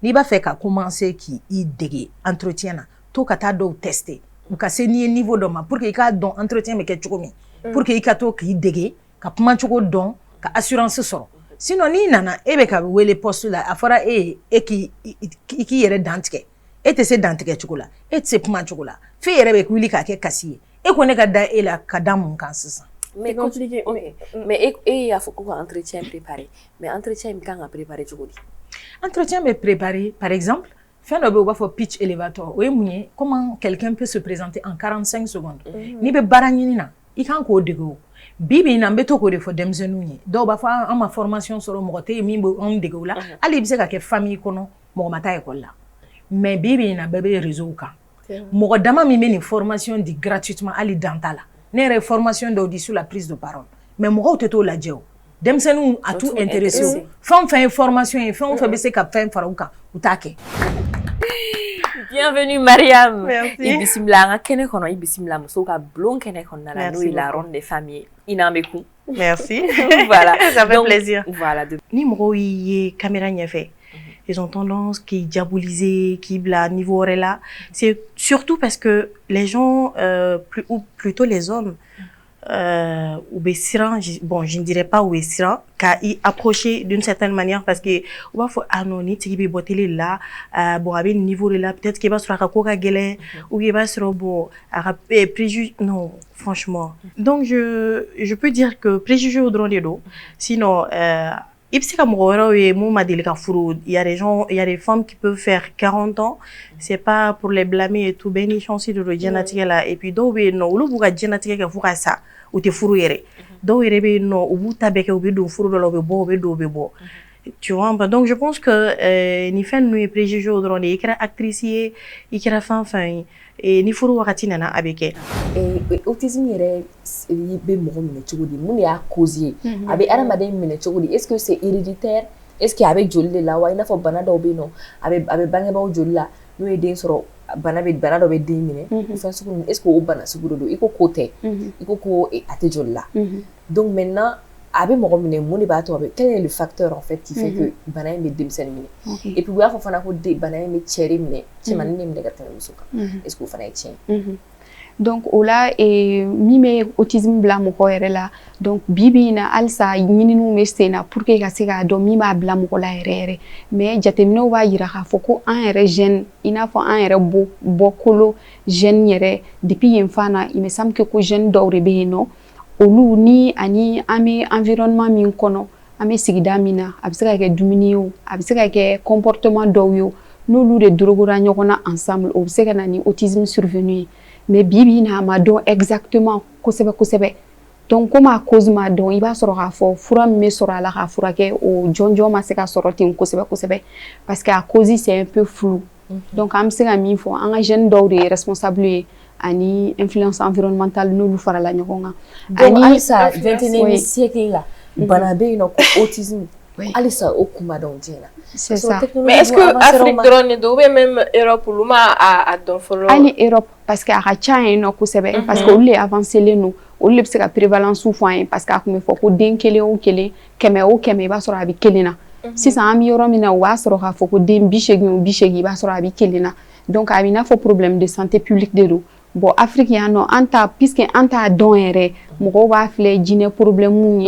n'i b'a fait ka commencer k'i déguer entretien na to ka taa dɔw tester u ka se n'i ye niveau dɔ ma pour que i k'a dɔn entretien bɛ kɛ cogo min pour que i ka to k'i déguer ka kuma cogo dɔn ka assurance sɔrɔ sinon n'i nana e bɛ ka wele poste la a fɔra e k'i yɛrɛ dantigɛ e tɛ se dantigɛ cogo la e tɛ se kuma cogo la f'e yɛrɛ bɛ wuli k'a kɛ kasi ye e ko ne ka da e la ka da mun kan sisan. Mais compliqué, ok. Mais il y a faut un entretien préparé. Mais entretien quand on préparé cogo di? Entretien bɛ préparé par exemple fɛn dɔ bɛ u b'a fɔ pitch elevator o ye mun ye comment quelqu'un peut se présenter en 45 secondes. N'i bɛ baara ɲini na i kan k'o dege o bi bi in na n bɛ to k'o de fɔ denmisɛnninw ye dɔw b'a fɔ an ma formation sɔrɔ mɔgɔ tɛ yen min bɛ anw dege o la hali i bɛ se ka kɛ famille kɔnɔ mɔgɔ ma taa école la mais bi bi in na bɛɛ bɛ réseau kan mɔgɔ dama min bɛ nin formation di gratuitement hali dan t'a la ne yɛrɛ ye formation dɔw di sur la prise de parole mais mɔgɔw tɛ t'o lajɛ o denmisɛnninw a t'u intéressé o fɛn o fɛn ye formation ye fɛn o fɛn bɛ se ka fɛn fara u kan u t'a kɛ. Bienvenue Mariam. Merci. Ibisimila nga kene kono ibisimila muso ka blon kene kono na no la ronde des familles. Inameku. Merci. Voilà. Ça fait plaisir. Voilà. Ni mɔgɔw ye caméra ɲɛfɛ. Ils ont tendance qui diaboliser, qui bla niveau là. C'est surtout parce que les gens, ou plutôt les hommes, ou bon, je ne dirais pas ou qu'à y approcher d'une certaine manière parce que on va faire anonyme, tu peux botter là, bon avec niveau là, peut-être qu'il va se faire coca gueule ou il va se bon préjugé, non, franchement. Donc je peux dire que préjugé au drone de dos, sinon il y a des gens, il y a des femmes qui peuvent faire 40 ans, c'est pas pour les blâmer et tout, ben ils sont si de génétique là et puis donc non, ou le bouga génétique que fera ça ou te furu yere. Donc il non, ou bout tabeke ou do furu de l'obe bo. Tu vois, donc je pense que ni fait nous préjugés au drone, il est actrice, il est fin et ni furu wakati nana abeke. Autisme yere be mo mine chogodi mun ya causer abe aramade mine chogodi est-ce que c'est héréditaire est-ce qu'il y avait joli la wa ina fo bana do be no abe bange ba joli la no e den soro bana do be den mine est-ce que o bana suguro do iko côté iko ko ate joli la donc maintenant abe mo mine mun ba to abe quel est le facteur en fait qui fait que bana me demsen mine et puis wa fo fana ko de bana me chéri mine ci man ni me daga tan musuka est-ce que fana tien donc ola et mime autisme bla mo ko yere la donc bibi na alsa nyininu mestena pour que ka se ga do mima bla mo ko la yere mais jatemino wa yira ka foko an yere jeune ina fo an yere bo kolo jeune yere depuis enfana il me semble que ko jeune do rebe no olu ni ani ame environnement min kono ame sigida mina abisaka ke dumuni yo abisaka ke comportement do yo no lu de drogora nyokona ensemble obisaka na ni autisme survenu mais bibi na ma don exactement kosebe donc comme à cause ma don il va sera fort fura me sera la ka fura ke o jonjo ma se ka soroti kosebe parce que à cause c'est un peu flou donc am se ga mi fo en jeune do de responsable ani influence environnementale no lu fara la nyokonga ani ça 21e siècle là banabe no autisme alisa okuma don dina c'est ça mais est-ce que Afrique drone do même Europe luma a don follow ali Europe parce que a chain no kusebe parce que on les avancer les nous on les se prévalence ou foin parce que comme faut ko den kele o kele keme ba sora bi kelena si ça am yoro mina wa sora faut ko den bishegi ba sora bi kelena donc amina faut problème de santé publique de l'eau bon africain no anta puisque anta don ere mo wa fle jine problème mu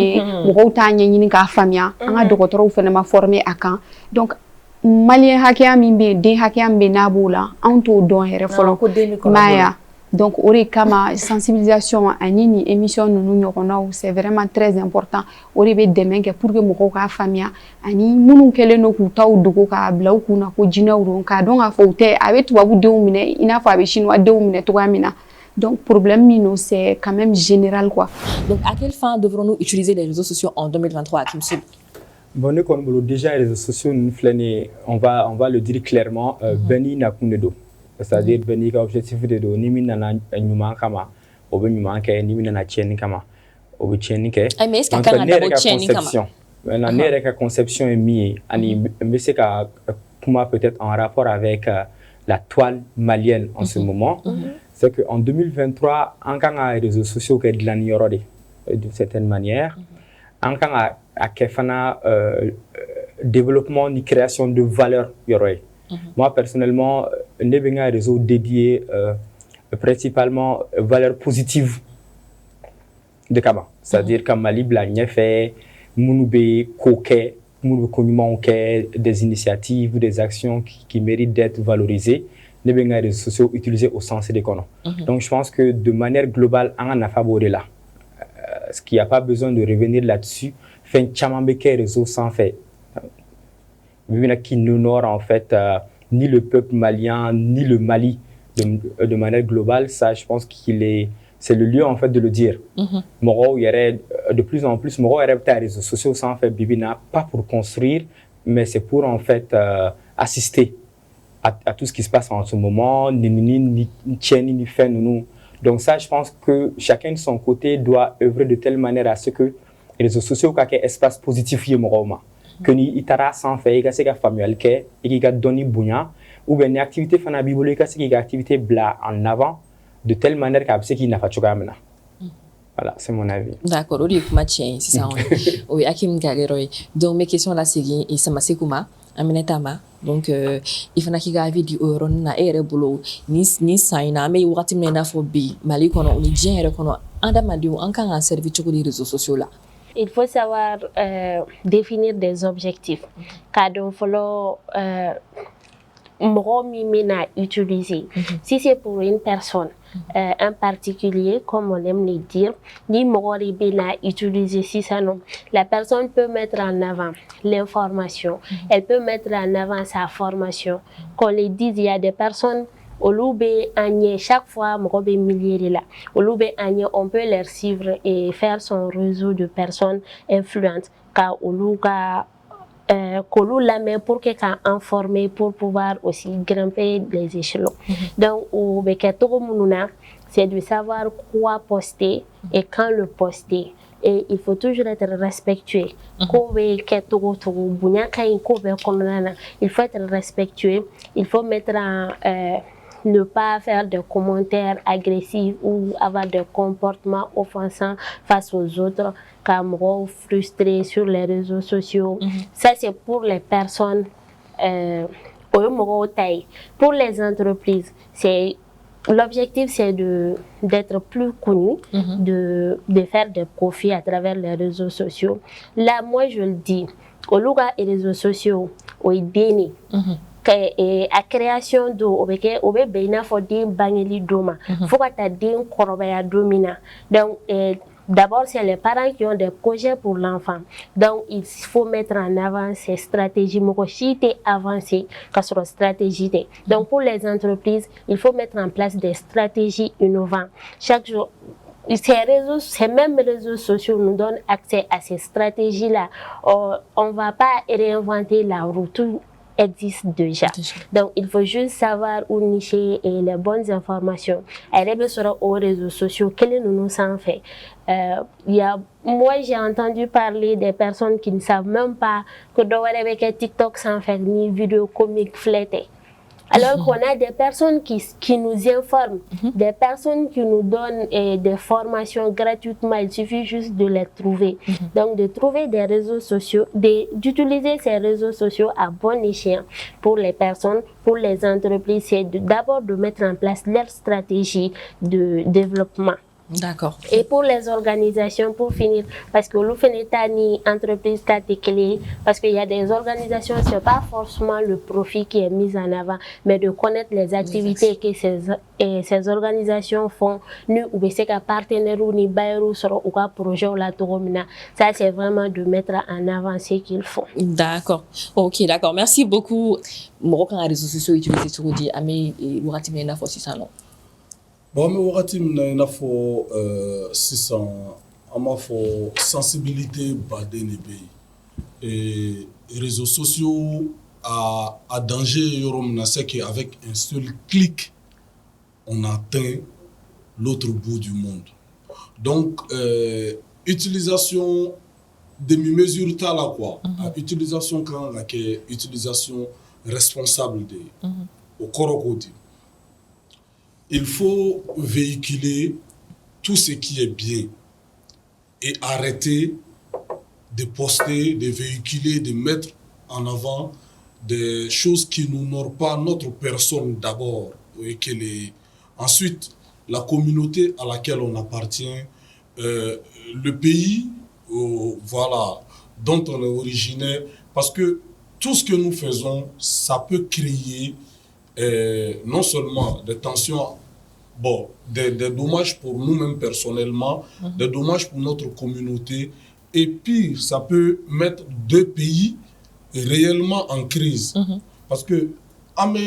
mo ta nyini ka famia anga docteur fene ma formé akan donc malien hakia mimbe de hakia mbe nabula anto don ere folo maya donc ori kama sensibilisation anini émission nous nyokona c'est vraiment très important ori be demenke pour que mo ka famia ani munu kele no ku taw dugo ka blaw kuna ko jina uron ka don a foute avec toi vous deux mine ina fa be chinois deux mine to amina donc problème mino c'est quand même général quoi. Donc à quelle fin devrons-nous utiliser les réseaux sociaux en 2023 à Kimsul? Bon, nous comme déjà les réseaux sociaux nous flânent, on va le dire clairement beni na kunedo. C'est-à-dire beni ka objectif de do ni mina na nyuma kama obe nyuma ke ni mina na cheni kama obe cheni ke mais est-ce que quand on a cheni kama la nere conception est mis ani mbese ka kuma peut-être en rapport avec la toile malienne en ce moment c'est que en 2023 en quand les réseaux sociaux que de la d'une certaine manière en quand a kefana développement ni création de valeur yoroy. Moi personnellement ne benga réseau dédié principalement valeur positive de Kama, c'est-à-dire que Mali bla ñefé munu be koké munu ko des initiatives ou des actions qui méritent d'être valorisées. Les réseaux sociaux utilisés au sens des connots. Donc je pense que de manière globale on a favoré là. Ce qu'il n'y a pas besoin de revenir là-dessus. Fait chamambeke réseau sans fait. Qui n'honore en fait ni le peuple malien ni le Mali de manière globale. Ça je pense c'est le lieu en fait de le dire. Moro il y aurait de plus en plus Moro il y aurait des réseaux sociaux sans fait bibina pas pour construire mais c'est pour en fait assister à tout ce qui se passe en ce moment, ni fait nous. Donc ça, je pense que chacun de son côté doit œuvrer de telle manière à ce que les réseaux sociaux aient un espace positif que ni itara sans faire, que c'est familial que et que donner bounya ou bien une activité fana bibolo que c'est une activité bla en avant de telle manière qu'à ce qui n'a pas de choix. Voilà, c'est mon avis. D'accord, au lieu de matcher, c'est ça. Oui, Hakim Gageroy. Donc mes questions là c'est et ça m'a sekuma. Aminatama donc il faut qu'il y ait du euro na erebolo ni saina mais wakati mena fo bi Mali kono ni jere kono andamadi on kan en servir sur les réseaux sociaux là. Il faut savoir définir des objectifs car donc follow mena utiliser si c'est pour une personne en particulier, comme on aime le dire, ni Moribina utiliser si ça non. La personne peut mettre en avant l'information, elle peut mettre en avant sa formation. Qu'on le dise, il y a des personnes au Loube Agné, chaque fois, Morobe milliers là. Au Loube Agné, on peut les suivre et faire son réseau de personnes influentes. Car au Louga, Kolou la met pour quelqu'un informé pour pouvoir aussi grimper les échelons. Donc, au Beketo Mounouna, c'est de savoir quoi poster et quand le poster. Et il faut toujours être respectueux. Il faut être respectueux. Il faut mettre en ne pas faire de commentaires agressifs ou avoir des comportements offensants face aux autres, comme frustrés sur les réseaux sociaux. Ça, c'est pour les personnes. Pour les entreprises, l'objectif, c'est d'être plus connu, de faire des profits à travers les réseaux sociaux. Là, moi, je le dis, au Louga et les réseaux sociaux, au Béni, et à création d'eau, au Béni, il faut dire Bangeli Doma, il faut que tu aies Korobaya Domina. Donc, d'abord, c'est les parents qui ont des projets pour l'enfant. Donc, il faut mettre en avant ces stratégies. Avancées, stratégie. Donc, pour les entreprises, il faut mettre en place des stratégies innovantes. Chaque jour, ces mêmes réseaux sociaux nous donnent accès à ces stratégies-là. On ne va pas réinventer la roue. Tout existe déjà. Donc, il faut juste savoir où nicher et les bonnes informations. Elle sera aux réseaux sociaux. Quel nous en fait? Moi, j'ai entendu parler des personnes qui ne savent même pas que avec TikTok sans faire ni vidéo comique flétée. Alors qu'on a des personnes qui nous informent, des personnes qui nous donnent des formations gratuitement, il suffit juste de les trouver. Donc de trouver des réseaux sociaux, d'utiliser ces réseaux sociaux à bon escient pour les personnes, pour les entreprises, c'est d'abord de mettre en place leur stratégie de développement. D'accord. Et pour les organisations, pour finir, parce que l'Oufenetani, entreprise clé, parce qu'il y a des organisations, ce n'est pas forcément le profit qui est mis en avant, mais de connaître les activités que ces organisations font, nous, ou c'est qu'un partenaire ou ni bailleur sur un projet ou la touromina. Ça, c'est vraiment de mettre en avant ce qu'ils font. D'accord. Ok, d'accord. Merci beaucoup. Moi, quand les réseaux sociaux utilisés sur le Amé et Ouratime Nafo, c'est ça, non? Bon, mais Ouratime Nafo, c'est ça. Il faut sensibilité badé les pays. Et les réseaux sociaux à danger, c'est qu'avec un seul clic, on atteint l'autre bout du monde. Donc, utilisation demi-mesure tal à quoi? Utilisation quand la utilisation responsable au corps. Il faut véhiculer tout ce qui est bien et arrêter de poster, de véhiculer, de mettre en avant des choses qui n'honorent pas notre personne d'abord, et ensuite la communauté à laquelle on appartient, le pays voilà, dont on est originaire, parce que tout ce que nous faisons, ça peut créer non seulement des tensions, bon, des dommages pour nous-mêmes personnellement, des dommages pour notre communauté, et pire, ça peut mettre deux pays réellement en crise. Parce que ame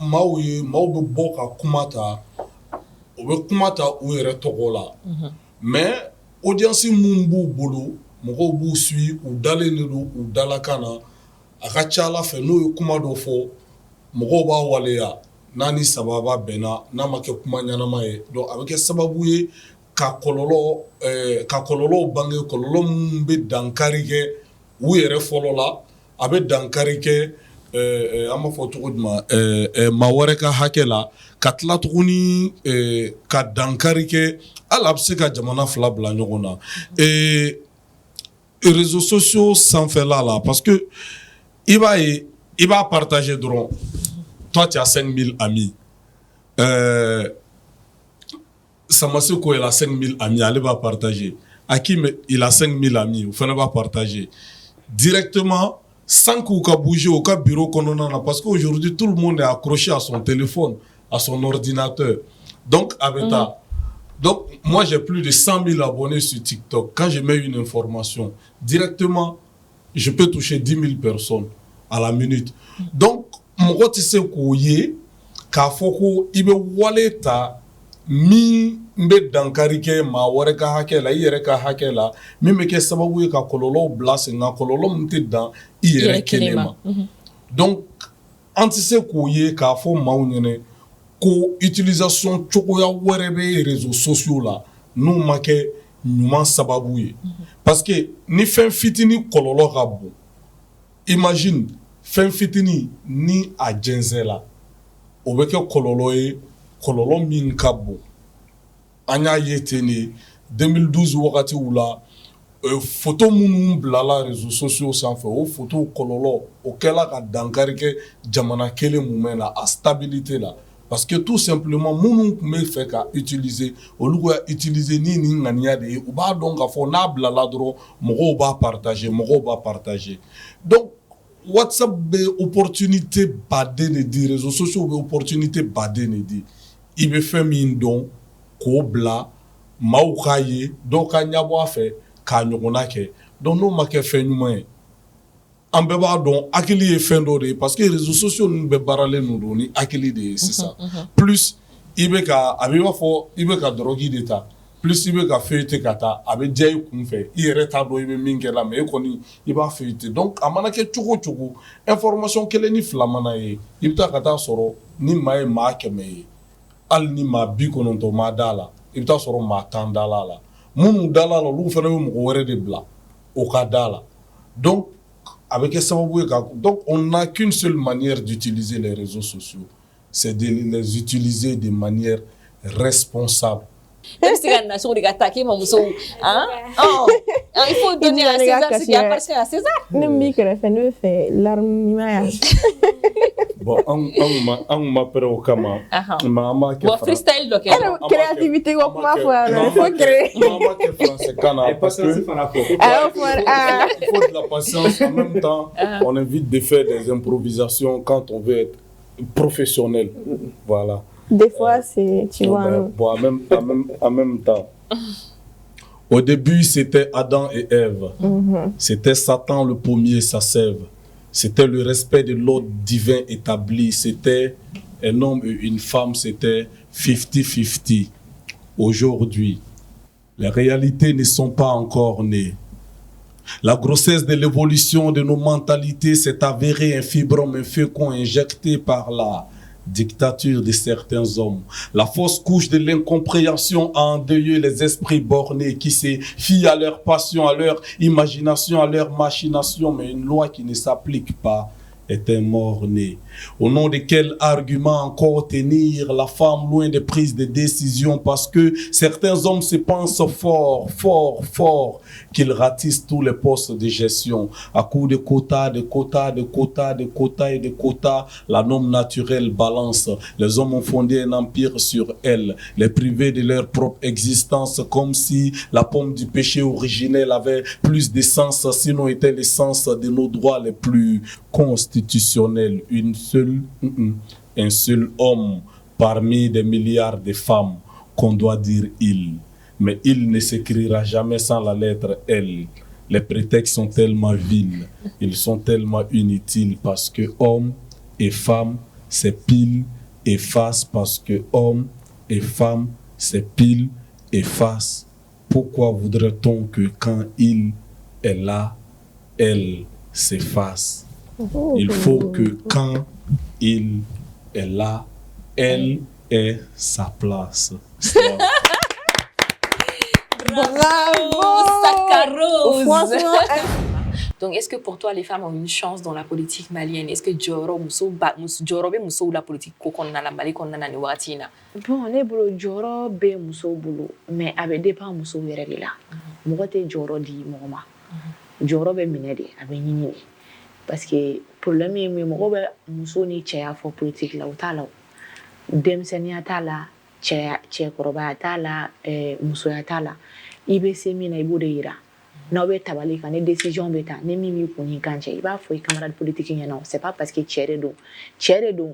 maouye maoube boka kumata obe kumata ouere togola mais audience mumbu bolo moko bu sui ou dale nedo ou dalakana akachala fe no kuma do fo moko ba waleya nani sababa bena na make kuma nyana mae donc avec sababu ye ka kololo bange kololo mbe dankarike ouere folola abe dankarike an b'a fɔ cogo jumɛn maa wɛrɛ ka hakɛ la ka tila tuguni ka dankari kɛ hali a bɛ se ka jamana fila bila ɲɔgɔn na réseaux sociaux sanfɛla la parce que i b'a ye i b'a partager dɔrɔn toi tu as 5000 amis Samaseko il a 5000 amis ale b'a partager Hakim il a 5000 amis o fana b'a partager directement sans qu'on bouge au bureau parce qu'aujourd'hui tout le monde est accroché à son téléphone, à son ordinateur. Donc avec ça, donc moi j'ai plus de 100 000 abonnés sur TikTok. Quand je mets une information directement, je peux toucher 10 000 personnes à la minute. Donc mon tu sais qu'oye, qu'à foko ibe waleta mi mbe dankarike ma wore ka hakela yere ka hakela mi me ke sababu ka kololo blase na kololo mte dan yere kelema donc antise ko ye ka fo mawnyene ko utilisation chokoya wore be réseaux sociaux la no make nyuma sababu ye parce que ni fen fitini kololo ka bon imagine fen fitini ni a jenzela o be ke kololo ye kololo min ka bon anya yetene 2012 wakati ula photo munun blala réseaux sociaux sanfɛ o photo kololo o kɛla ka dankari kɛ jamana kelen mun na a stabilité la parce que tout simplement munun kun bɛ fɛ ka utiliser olu ka utiliser ni ŋaniya de ye u b'a dɔn k'a fɔ n'a bilala dɔrɔn mɔgɔw b'a partager donc WhatsApp bɛ opportunité baden de di réseaux sociaux bɛ opportunité baden de di i bɛ fɛn min dɔn k'o bila maaw k'a ye dɔw ka ɲabɔ a fɛ k'a ɲɔgɔnna kɛ donc n'o ma kɛ fɛn ɲuman ye an bɛɛ b'a dɔn hakili ye fɛn dɔ de ye parce que réseaux sociaux ninnu bɛɛ baaralen don ni hakili de ye sisan plus i bɛ ka a bɛ i b'a fɔ i bɛ ka drogue de ta plus i bɛ ka feuilleter ka taa a bɛ diya i kun fɛ i yɛrɛ t'a dɔn i bɛ min kɛ la mais e kɔni i b'a feuilleter donc a mana kɛ cogo o cogo information kelen ni fila mana ye i bɛ taa ka taa sɔrɔ ni maa ye maa 100 ye hali ni maa 90 maa da la i bɛ taa sɔrɔ maa 10 da la minnu da la olu fana bɛ mɔgɔ wɛrɛ de bila o ka da la donc avec sababu ye ka donc on n'a qu'une seule manière d'utiliser les réseaux sociaux c'est de les utiliser de manière responsable. Il faut donner à César ce qui appartient à César. Bon, on m'a pris au kama. Maman qui est freestyle donc. Créativité quoi comment faire? Il faut créer. Maman qui est français kana parce que il faut de la patience en même temps. On évite de faire des improvisations quand on veut être professionnel. Voilà. Des fois, c'est, tu vois. Bon, en même temps. Au début, c'était Adam et Ève. C'était Satan le premier, sa sève. C'était le respect de l'ordre divin établi. C'était un homme et une femme, c'était 50-50. Aujourd'hui, les réalités ne sont pas encore nées. La grossesse de l'évolution de nos mentalités s'est avérée un fibrome infécond injecté par la dictature de certains hommes. La fausse couche de l'incompréhension a endeuillé les esprits bornés qui se fient à leur passion, à leur imagination, à leur machination, mais une loi qui ne s'applique pas est un mort-né. Au nom de quel argument encore tenir la femme loin des prises de décision parce que certains hommes se pensent forts, qu'ils ratissent tous les postes de gestion. À coup de quotas, la norme naturelle balance. Les hommes ont fondé un empire sur elle, les privés de leur propre existence comme si la pomme du péché originel avait plus d'essence, sinon était l'essence de nos droits les plus constitutionnels. Un seul homme parmi des milliards de femmes qu'on doit dire il. Mais il ne s'écrira jamais sans la lettre L. Les prétextes sont tellement vils, ils sont tellement inutiles parce que homme et femme, c'est pile et face parce que homme et femme, c'est pile et face. Pourquoi voudrait-on que quand il est là, elle s'efface? Il faut que quand il est là, elle ait sa place. Bravo, Sakarose. Franchement, Donc, est-ce que pour toi, les femmes ont une chance dans la politique malienne? Est-ce que Joro Muso la politique kokonna la Mali konna ni watina? Bon, ne bolo Joro be muso bolo, mais avec dépend muso yɛrɛ de la. Mɔgɔ tɛ Joro di mɔgɔ ma. Joro be minɛ de, a bɛ ɲini de. Parce que problème ye min mɔgɔ bɛ muso ni cɛya fɔ politique la o t'a la o. Denmisɛnniya t'a la, cɛkɔrɔbaya t'a la, musoya t'a la. I bɛ se min na i b'o de yira. N'aw bɛ tabali kan ni décision bɛ ta ni min b'i kun ni kan cɛ i b'a fɔ i camarade politique ɲɛna c'est pas parce que cɛ de don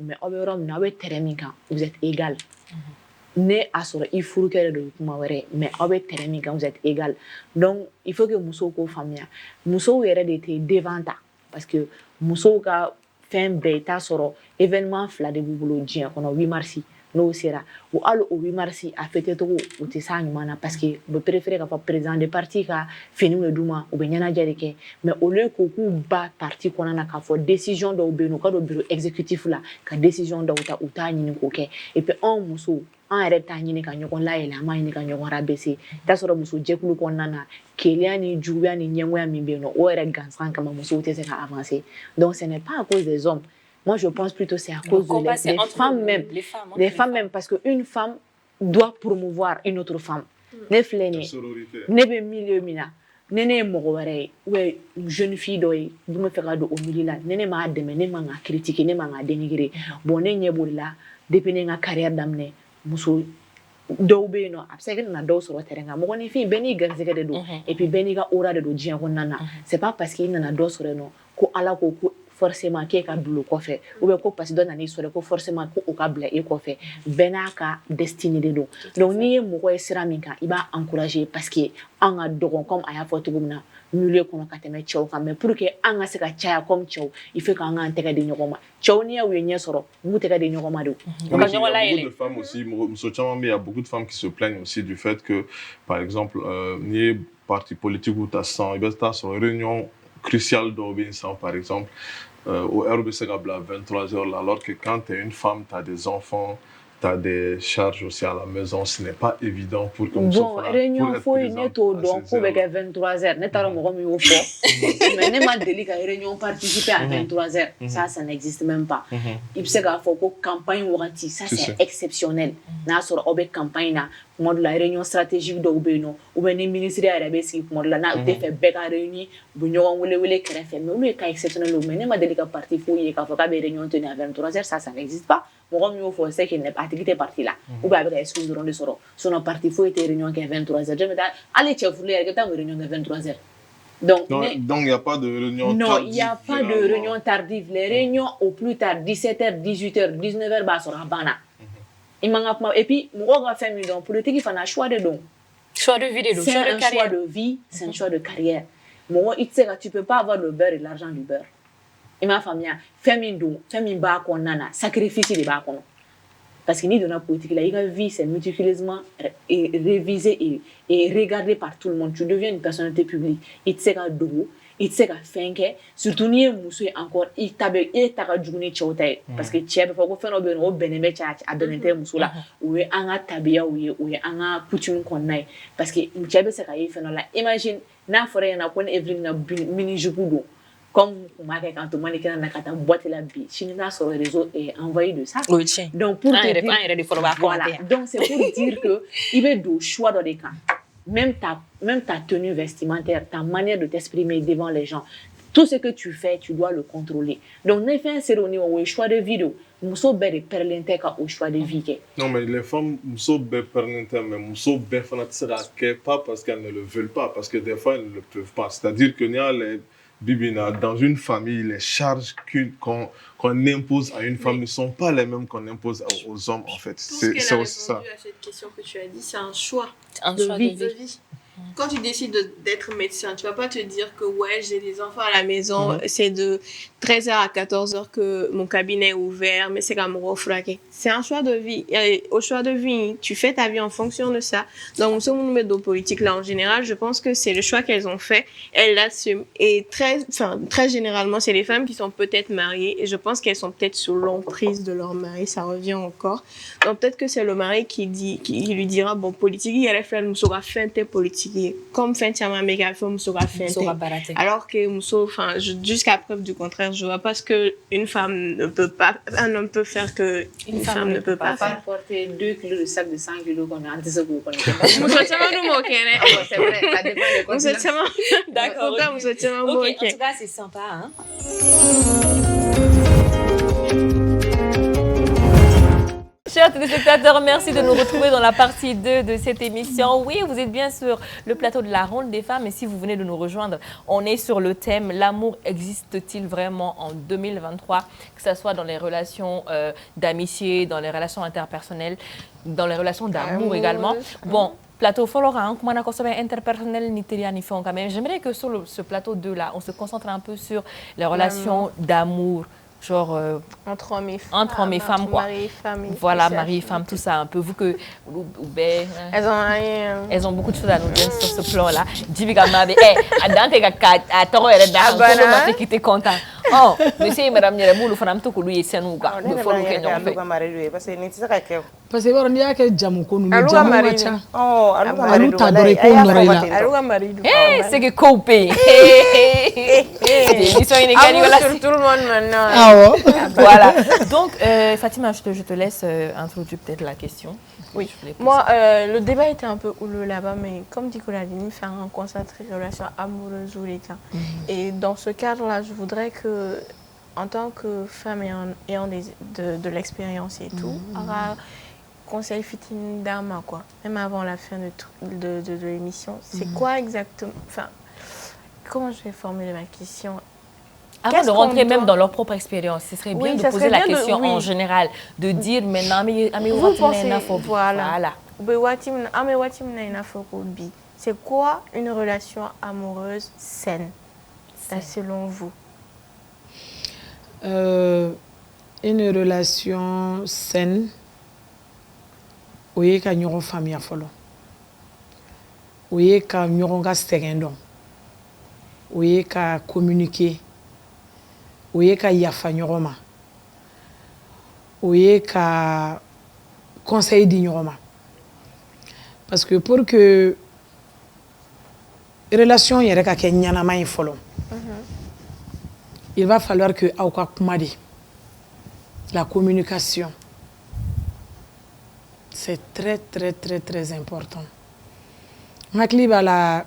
mais aw bɛ yɔrɔ min na aw bɛ terrain min kan vous êtes égal ne a sɔrɔ i furukɛ de don kuma wɛrɛ mais aw bɛ terrain min kan vous êtes égal donc il faut que musow k'o faamuya musow yɛrɛ de tɛ devant ta parce que musow ka fɛn bɛɛ i t'a sɔrɔ événement fila de b'u bolo diɲɛ kɔnɔ 8 mars n'o sera ou hali o 8 mars a fêté togo o tɛ s'a ɲuman na parce que u bɛ préférer k'a fɔ président de parti ka finiw de d'u ma u bɛ ɲɛnajɛ de kɛ mais au lieu k'u k'u ba parti kɔnɔna na k'a fɔ décision dɔw bɛ yen nɔ u ka don bureau exécutif la ka décision dɔw ta u t'a ɲini k'o kɛ et puis anw musow an yɛrɛ t'a ɲini ka ɲɔgɔn layɛlɛ an b'a ɲini ka ɲɔgɔn rabaisser i t'a sɔrɔ muso jɛkulu kɔnɔna na keleya ni juguya ni ɲɛgoya min bɛ yen nɔ o yɛrɛ gansan kama musow tɛ se ka avancer donc ce n'est pas à cause des hommes. Moi, je pense plutôt que c'est à cause des femmes même. Les femmes même, parce qu'une femme doit promouvoir une autre femme. Ne flène, ne be milieu mina, ne ne mogware, ouais, jeune fille doy, vous me ferez au milieu là, ne m'a demandé, ne m'a critiqué, ne m'a dénigré. Bon, ne n'y là, dépendant de la carrière d'amener, muso. Dɔw bɛ yen nɔ a bɛ se ka na dɔw sɔrɔ terrain kan mɔgɔninfin bɛɛ n'i garisɛgɛ de don et puis bɛɛ n'i ka aura de don diɲɛ kɔnɔna na c'est pas parce que i nana dɔ sɔrɔ yen nɔ ko ala ko ko forcément k'e ka bila o kɔfɛ ou bien ko parce que dɔ nan'i sɔrɔ ko forcément ko o ka bila e kɔfɛ bɛɛ n'a ka destinée de don donc n'i ye mɔgɔ ye sira min kan i b'a encourager parce que an ka dɔgɔn comme a y'a fɔ cogo min na milieu kɔnɔ ka tɛmɛ cɛw kan mais pour que an ka se ka caya comme cɛw il faut k'an k'an tɛgɛ di ɲɔgɔn ma cɛw n'i y'u ye ɲɛ sɔrɔ u b'u tɛgɛ di ɲɔgɔn ma de il y a beaucoup de femmes aussi il y a beaucoup de femmes qui se plaignent aussi du fait que par exemple ni parti politique ou ta sang il y a une réunion cruciale d'obéissance par exemple au RBC à 23h alors que quand tu es une femme tu as des enfants tu as des charges aussi à la maison, ce n'est pas évident pour que bon, réunion faut ne to donc pour que 23h ne t'a mo mi au fort mais ne ma deli ka réunion participer à 23h ça n'existe même pas il se ga faut ko campagne wakati ça c'est exceptionnel na soro obe campagne na mode la réunion stratégique do beno ou bien ni ministre ya be si mode la na te fait be ka réunion bu ñoon wele kéré mais lui ka exceptionnel mais ne ma deli ka parti faut y ka faut ka be réunion tenir à 23h ça n'existe pas moi mieux faut c'est qu'il n'est pas activité parti là ou bien avec excuse de soro son parti faut être réunion qui est 23h je me dis allez chef vous que ta réunion de 23h donc il n'y a pas de réunion tardive. Non, il n'y a pas de réunion tardive. Les réunions au plus tard 17h, 18h, 19h bah sera bana. Et puis moi on fait une politique il faut un choix de don. Choix de vie de c'est un choix de vie, c'est un choix de carrière. Moi tu peux pas avoir le beurre et l'argent du beurre. Et ma famille famille ba ko nana sacrifice de ba ko parce que ni dans la politique là la vie c'est méticuleusement révisé et regardé par tout le monde. Tu deviens une personnalité publique et tu sais ka do et tu sais ka fenke surtout ni muso encore il tabe et ta ka juguni chawtay parce que chebe fa ko feno be no beneme cha a benete muso la ou anga tabiya ou anga coutume konnay parce que chebe se ka yi feno la imagine na fore na ko every na mini jupu do comme on m'a dit quand on m'a dit qu'il y a une boîte la vie, si nous sur les réseaux et envoyé de ça. Oui, tiens. Donc pour te dire, voilà. Donc c'est pour dire que il y a du choix dans les cas. Même ta tenue vestimentaire, ta manière de t'exprimer devant les gens, tout ce que tu fais, tu dois le contrôler. Donc, nous avons fait un choix de vidéo. Nous sommes au choix de vie. Non, mais les femmes, nous sommes mais nous sommes pas parce qu'elles ne le veulent pas, parce que des fois, elles ne le peuvent pas. C'est-à-dire que dans une famille, les charges qu'on impose à une femme ne sont pas les mêmes qu'on impose aux hommes, en fait. C'est aussi ça. À cette question que tu as dit, c'est un choix de vie. Quand tu décides d'être médecin, tu vas pas te dire que ouais, j'ai des enfants à la maison, c'est de 13h à 14h que mon cabinet est ouvert, mais c'est comme refraqué. C'est un choix de vie. Et au choix de vie, tu fais ta vie en fonction de ça. Donc, ce monde de politique là, en général, je pense que c'est le choix qu'elles ont fait. Elles l'assument. Et très généralement, c'est les femmes qui sont peut-être mariées. Et je pense qu'elles sont peut-être sous l'emprise de leur mari. Ça revient encore. Donc, peut-être que c'est le mari qui lui dira, bon, politique, il y a les femmes qui seront feintes politique. Comme fin de méga film sera fait alors que jusqu'à preuve du contraire je vois pas ce que une femme ne peut pas, un homme peut faire que une femme ne peut pas faire. Porter 2 kilos de sac de 100 kilos qu'on a en dessous qu'on c'est vrai, ça dépend de d'accord, en tout cas c'est sympa hein. Chers téléspectateurs, merci de nous retrouver dans la partie 2 de cette émission. Oui, vous êtes bien sur le plateau de la Ronde des femmes et si vous venez de nous rejoindre, on est sur le thème « L'amour existe-t-il vraiment en 2023 ?» Que ce soit dans les relations d'amitié, dans les relations interpersonnelles, dans les relations d'amour également. Bon, plateau Florent, comment on a interpersonnel ni quand même. J'aimerais que sur ce plateau 2 là, on se concentre un peu sur les relations d'amour. Genre entre hommes et femmes quoi. Mari, femme, voilà, mari, femme, tout ça un peu. Vous que elles ont beaucoup de choses à nous dire sur ce plan là. Jibiga mabe dans tes gars à toro et dans qui t'es content. Oh, monsieur et madame Nyeremulu fanam to kulu yesenuga. De folo kenyo fait. Parce que on y a que jamu ko nu jamu macha. Oh, alu ta dore ko norela. C'est que couper. Ils sont inégales tout le monde maintenant. Ah ouais. Voilà. Donc Fatima, je te laisse introduire peut-être la question. Oui. Moi, le débat était un peu houleux là-bas, mais comme dit Coladine, faire un concentré relation amoureuse ou les cas. Et dans ce cadre-là, je voudrais que, en tant que femme ayant de l'expérience et tout, conseil fitting dame quoi, même avant la fin de l'émission, c'est quoi exactement, enfin, comment je vais formuler ma question? Avant de rentrer même dans leur propre expérience, ce serait bien de poser la question en général, de dire maintenant, vous pensez, voilà. C'est quoi une relation amoureuse saine, selon vous? Une relation saine, oye ka ɲɔgɔn faamuya fɔlɔ, oye ka ɲɔgɔn ka sɛgɛn dɔn, oye ka communiquer, oye ka yafa ɲɔgɔn ma, oye ka conseil di ɲɔgɔn ma. Parce que pour que relation yɛrɛ ka kɛ ɲanama ye fɔlɔ, il va falloir que aw ka kuma de, la communication. C'est très, très, très, très important. Hakili b'a la,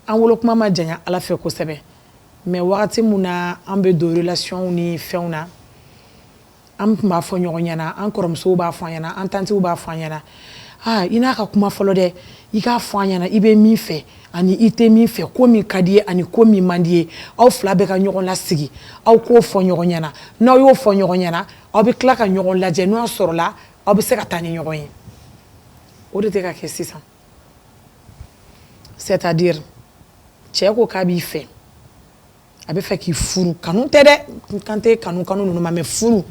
an wolo kuma ma janya ala fɛ kosɛbɛ, mais wagati mun na an bɛ don relation ni fɛnw na, an tun b'a fɔ ɲɔgɔn ɲɛna, an kɔrɔmusow b'a fɔ an ɲɛna, an tantiw b'a fɔ an ɲɛna, i n'a ka kuma fɔlɔ dɛ, i k'a fɔ an ɲɛna, i bɛ min fɛ ani i tɛ min fɛ, ko min ka di ye ani ko min man di ye, aw fila bɛ ka ɲɔgɔn lasigi, aw k'o fɔ ɲɔgɔn ɲɛna, n'aw y'o fɔ ɲɔgɔn ɲɛna, aw bɛ tila ka ɲɔgɔn lajɛ, n'o y'a sɔrɔ la aw bɛ se ka taa ni ɲɔgɔn ye. O de tɛ ka kɛ sisan. C'est-à-dire cɛ ko k'a b'i fɛ, a bɛ fɛ k'i furu, kanu tɛ dɛ, kan tɛ kanu ninnu ma, mais furu,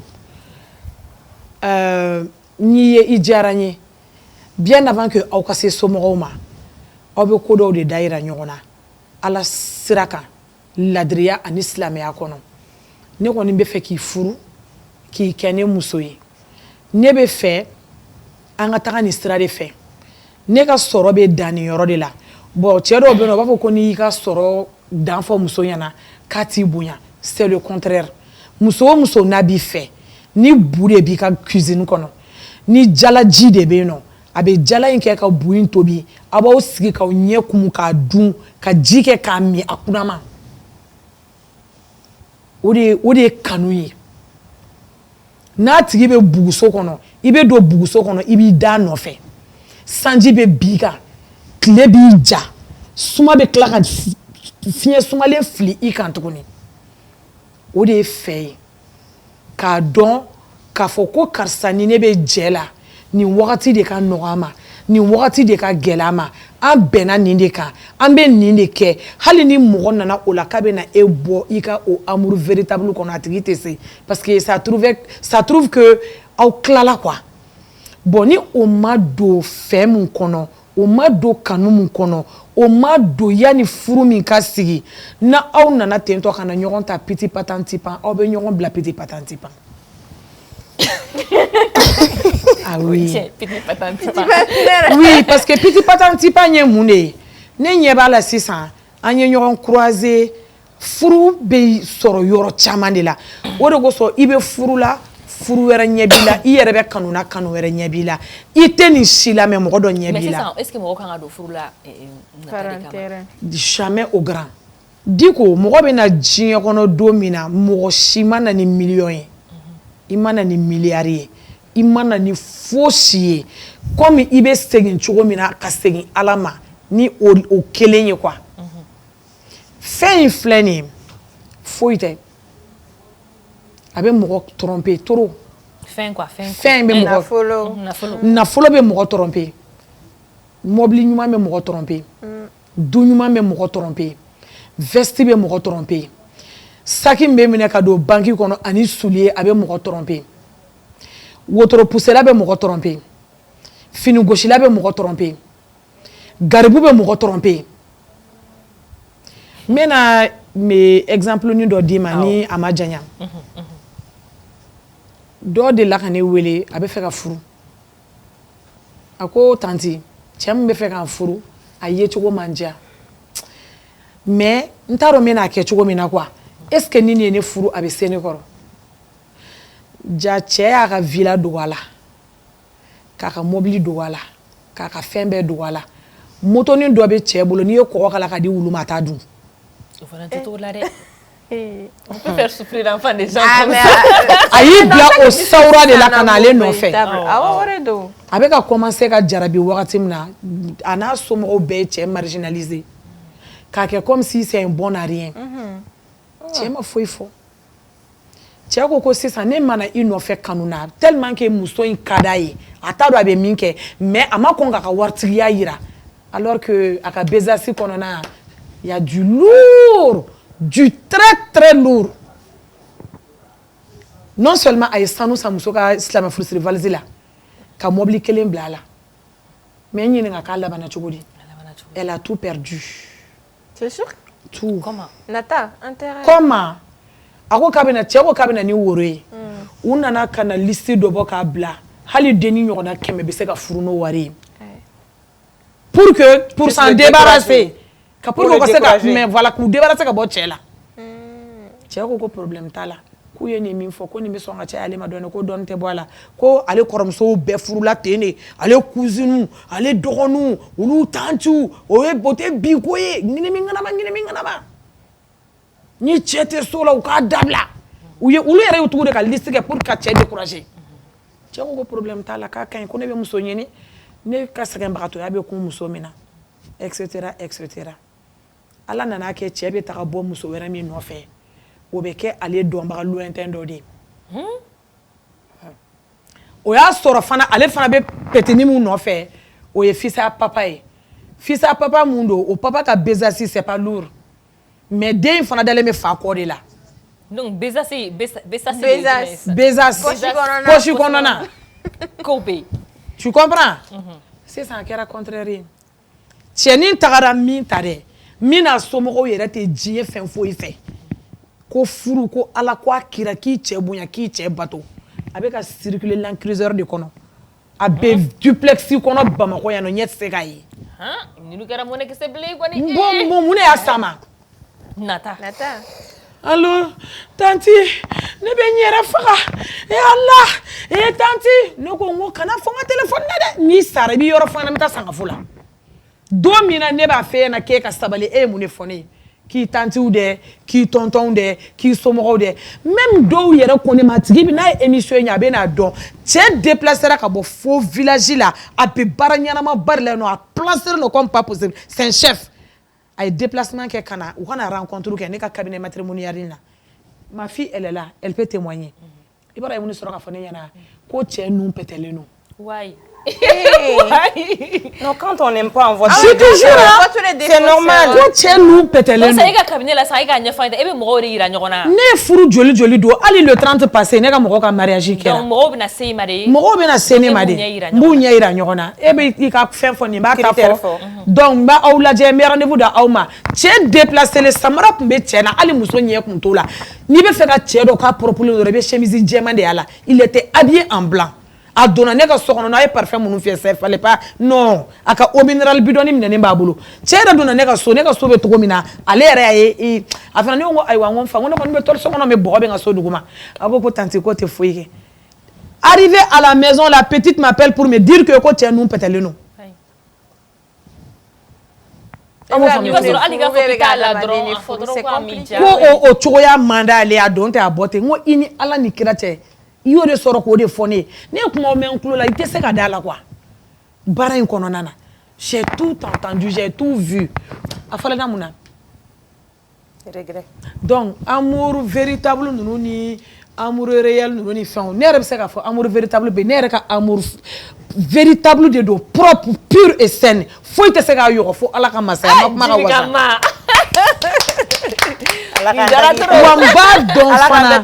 n'i ye i diyara n ye, bien avant que aw ka se somɔgɔw ma, aw bɛ ko dɔw de da yira ɲɔgɔn na ala sira kan, ladiriya ani silamɛya kɔnɔ. Ne kɔni bɛ fɛ k'i furu, k'i kɛ ne muso ye, ne bɛ fɛ an ka taga nin sira de fɛ, ne ka sɔrɔ bɛ dan nin yɔrɔ de la. Bon cɛ dɔw bɛ yen nɔ u b'a fɔ ko n'i ka sɔrɔ dan fɔ muso ɲɛna k'a t'i bonya c'est le contraire muso o muso n'a b'i fɛ ni bu de b'i ka cuisine kɔnɔ ni jalaji de bɛ yen nɔ a bɛ jala in kɛ ka bu in tobi a b'aw sigi k'aw ɲɛ kumu k'a dun ka ji kɛ k'a min a kunnama o de ye kanu ye n'a tigi bɛ buguso kɔnɔ i bɛ don buguso kɔnɔ i b'i da nɔfɛ sanji bɛ bin kan tile b'i ja suma bɛ tila ka fiɲɛ sumalen fili i kan tuguni o de ye fɛ ye k'a dɔn k'a fɔ ko karisa ni ne bɛ jɛ la nin wagati de ka nɔgɔ a ma nin wagati de ka gɛlɛ a ma an bɛnna nin de kan an bɛ nin de kɛ hali ni mɔgɔ nana o la k'a bɛ na e bɔ i ka o amour véritable kɔnɔ a tigi tɛ se parce que ça trouve que aw tilala quoi bon ni o ma don fɛ mun kɔnɔ o ma don kanu mun kɔnɔ o ma don yanni furu min ka sigi na aw nana tentɔ ka na ɲɔgɔn ta petit patan tipan aw bɛ ɲɔgɔn bila petit patan tipan ah oui petit patan tipan oui parce que petit patan tipan ye mun de ye ne ɲɛ b'a la sisan an ye ɲɔgɔn croiser furu bɛ sɔrɔ yɔrɔ caman de la o de kosɔn i bɛ furu la furu wɛrɛ ɲɛ b'i la i yɛrɛ bɛ kanu na kanu wɛrɛ ɲɛ b'i la i tɛ nin si la mais mɔgɔ dɔ ɲɛ b'i la mais sisan est-ce que mɔgɔ kan ka don furu la jamais au grand diko mɔgɔ bɛ na diɲɛ kɔnɔ don min na mɔgɔ si ma na ni miliyɔn ye i ma na ni miliyari ye i ma na ni fosi ye comme i bɛ segin cogo min na ka segin ala ma ni o kelen ye quoi fɛn in filɛ nin ye foyi tɛ a bɛ mɔgɔ tromper trop fɛn quoi fɛn bɛ mɔgɔ nafolo bɛ mɔgɔ tromper mobili ɲuman bɛ mɔgɔ tromper du ɲuman bɛ mɔgɔ tromper veste bɛ mɔgɔ tromper saki bɛ minɛ ka don banki kɔnɔ ani soulier a bɛ mɔgɔ tromper wotoro pusela bɛ mɔgɔ tromper fini gosila bɛ mɔgɔ tromper garibu bɛ mɔgɔ tromper n bɛna exemple ni dɔ d'i ma ni a ma janya dɔ de la ka ne wele a bɛ fɛ ka furu a ko tanti cɛ min bɛ fɛ ka furu a ye cogo man diya mais n t'a dɔn n bɛna kɛ cogo min na quoi est ce que ni nin ye ne furu a bɛ se ne kɔrɔ ja cɛ y'a ka villa dogo a la k'a ka mobili dogo a la k'a ka fɛn bɛɛ dogo a la motonin dɔ bɛ cɛ bolo n'i ye kɔgɔ k'a la ka di wulu ma a t'a dun o fana tɛ t'o la dɛ on peut faire souffrir l'enfant des gens comme ça a y'i bila o sawura de la ka na ale nɔfɛ awɔ o de don a bɛ ka commencer ka jarabi wagati min na a n'a somɔgɔw bɛɛ ye cɛ marginaliser k'a kɛ comme si c'est un bon à rien cɛ ma foyi fɔ cɛ ko sisan ne mana i nɔfɛ kanu na tellement que muso in ka d'a ye a t'a dɔn a bɛ min kɛ mais a ma kɔn k'a ka waritigiya yira alors que a ka besace kɔnɔna il y a du lourd du très lourd non seulement a ye sanu san muso ka silamɛ furusiri valise la ka mobili kelen bila a la mais n ɲininka k'a labanna cogo di elle a tout perdu c'est sûr tout comment Nata intérêt comment a ko k'a bɛna cɛ ko k'a bɛna ni woro ye u nana ka na liste dɔ bɔ k'a bila hali denni ɲɔgɔnna 100 bɛ se ka furu n'o wari ye pour s'en débarrasser ka pour que se ka mais voilà k'u débarrasser ka bɔ cɛ la cɛ ko problème t'a la k'u ye nin min fɔ ko nin bɛ sɔn ka caya ale ma dɔɔni ko dɔɔni tɛ bɔ a la ko ale kɔrɔmusow bɛɛ furula ten de ale cousines ale dɔgɔninw olu tantiw o tɛ bi ko ye ɲinimi ŋanama ni cɛ tɛ so la u k'a dabila olu yɛrɛ y'u tugu de ka liste kɛ pour ka cɛ décourager cɛ ko problème t'a la k'a ka ɲi ko ne bɛ muso ɲini ne ka sɛgɛnbagatɔya bɛ kun muso min na etc etc ala nana kɛ cɛ bɛ taga bɔ muso wɛrɛ min nɔfɛ o bɛ kɛ ale dɔnbaga lointain dɔ de ye o y'a sɔrɔ fana ale fana bɛ petini min nɔfɛ o ye fisa papa ye fisa papa mun don o papa ka besace c'est pas lourd mais den fana dalen bɛ fa kɔ de la donc besace poche kɔnɔna ko bɛ yen tu comprends sisan a kɛra contraire ye cɛnin tagara min ta dɛ min n'a somɔgɔw yɛrɛ tɛ diɲɛ fɛn foyi fɛ ko furu ko ala ko a kira k'i cɛ bonya k'i cɛ bato a bɛ ka circuler l'encruseur de kɔnɔ a bɛ duplex kɔnɔ bamakɔ yan nɔ ɲɛ tɛ se k'a ye ninnu kɛra mɔnɛkisɛ bilen kɔni bon mun de y'a s'a ma Nata. Allô, tanti, ne be nyere faga. Allah, tanti, ne ko ngo kana fonga téléphone na de. Ni sara bi yoro fana meta sanga fula. Do mina ne ba fe na ke ka sabali e mu ne fone. Ki tanti ou de, ki tonton de, ki somogo de. Même do yere ko ne matigi bi na émission nya be na don. Tche déplacer ka bo faux village là, a be baranyana ma barle no a placer no comme pas possible. C'est un chef. A déplacement que kana ou kana rencontre que ne ka cabinet matrimonial là. Ma fille elle est là, elle peut témoigner. Il bara yemu soro ka fone yana ko tche nous petele no. Ouais. Non, quand on n'aime pas, on voit c'est normal. Ko tche nous petele no. Donc ça y est cabinet là, ça y est nyafa ebe mo ri ira nyona. Ne furu joli joli do ali le 30 passé ne ka mo ka mariage kera. Donc mo bina sey made. Mo bina sey made. Mbu nya ira nyona. Ebe I ka fen fo ni ba ta fo. Donc ba awla je me rendez-vous da awma. Tche déplacer le samara kumbe tche na ali muso nye kunto la. Ni be fe ka tche do ka propre le be chemise djema de ala. Il était habillé en blanc. A donna ne ka sokono na ye parfum munu fi ça fallait pas non aka eau minéral bidoni minene ba bulu chere donna ne ka so be to mina ale yere ye afana ne ngo aywa ngo fa ngo ko be tol sokono me bo be nga so duguma abo ko tanti ko te foyike. Arrivé à la maison, la petite m'appelle pour me dire que ko tche nous petele nous. Ko o choya manda ale a donte a bote ngo ini ala ni kirate. Yo de soro ko de fone ne kuma men clo la ite se ka dala quoi bara in kono nana j'ai tout entendu, j'ai tout vu afala na muna regret. Donc amour véritable nous ni amour réel nous ni fin ne rebe se ka fo amour véritable be ne re ka amour véritable de do propre pur et sain faut ite se ka yo fo ala ka masa ma ka wasa wamba don fana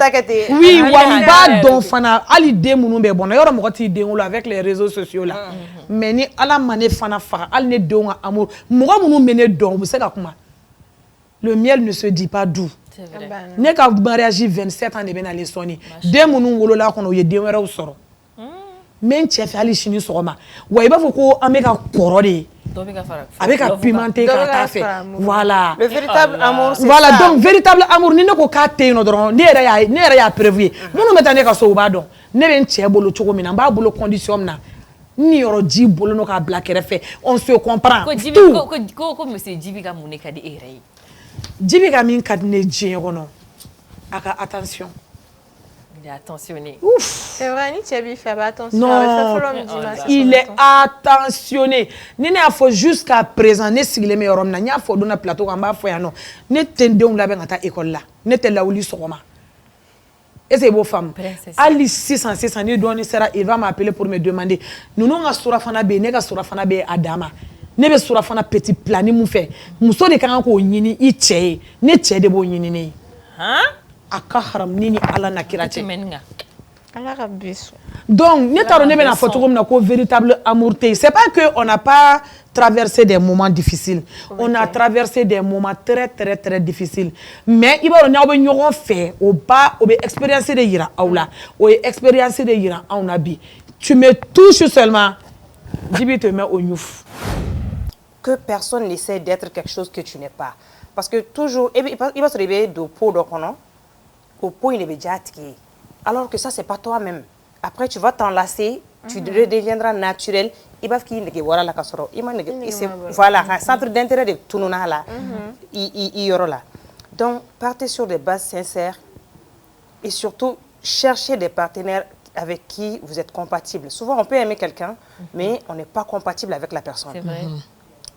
oui wamba don fana ali de munu be bon yoro mo ti de ngolo avec les réseaux sociaux là mais ni ala mané fana fa ali ne don amour mo munu mene don bu se ka kuma le miel ne se dit pas doux. C'est vrai. Ne ka mariage 27 ans de ben aller soni de munu ngolo la kono ye de wera usoro men chef ali chini soma wa iba fo ko ameka korode avec un pimenté ka fait voilà le véritable amour c'est voilà ça. Donc véritable amour ni ne ko ka te no dron ne era ya prévu munu meta ne ka so ba don ne ben che bolo chogo mina ba bolo condition na ni yoro ji bolo no ka black refe on se comprend ko monsieur Jibi ka mune ka di ere Jibi ka min ka ne je kono aka attention. Il est attentionné. Ouf. C'est vrai, ni Tchebi fait pas attention. Non, il est attentionné. Nene a fait jusqu'à présent, ne sigile me yorom na nya fo do na plateau kamba fo ya no. Ne tende on la ben ata école là. Ne te la wuli sokoma. Et c'est beau femme. Ali 600 ne do ni sera il va m'appeler pour me demander. Nous nga sura fana be ne ga sura fana be adama. Ne be sura fana petit plan ni mu fait. Muso de kan ko nyini I tche. Ne tche de bo nyini ne. Hein? Aka haram nini ala na kirate. Donc, véritable amour. C'est pas que on n'a pas traversé des moments difficiles. On a traversé des moments très très très difficiles. Mais il va on a fait au bas, on a expérience de ira aula, on a expérience de ira on a bi. Tu me touches seulement, Jibi te met au nyouf. Que personne n'essaie d'être quelque chose que tu n'es pas. Parce que toujours, il va se réveiller de peau d'okono, au pot il est déjà atiqué. Alors que ça, c'est pas toi-même. Après, tu vas t'enlacer, tu deviendras naturel. Il va faire que voilà la casserole. Voilà, un centre d'intérêt de tout le monde là. Il y aura là. Donc, partez sur des bases sincères et surtout, cherchez des partenaires avec qui vous êtes compatibles. Souvent, on peut aimer quelqu'un, mais on n'est pas compatible avec la personne. C'est vrai.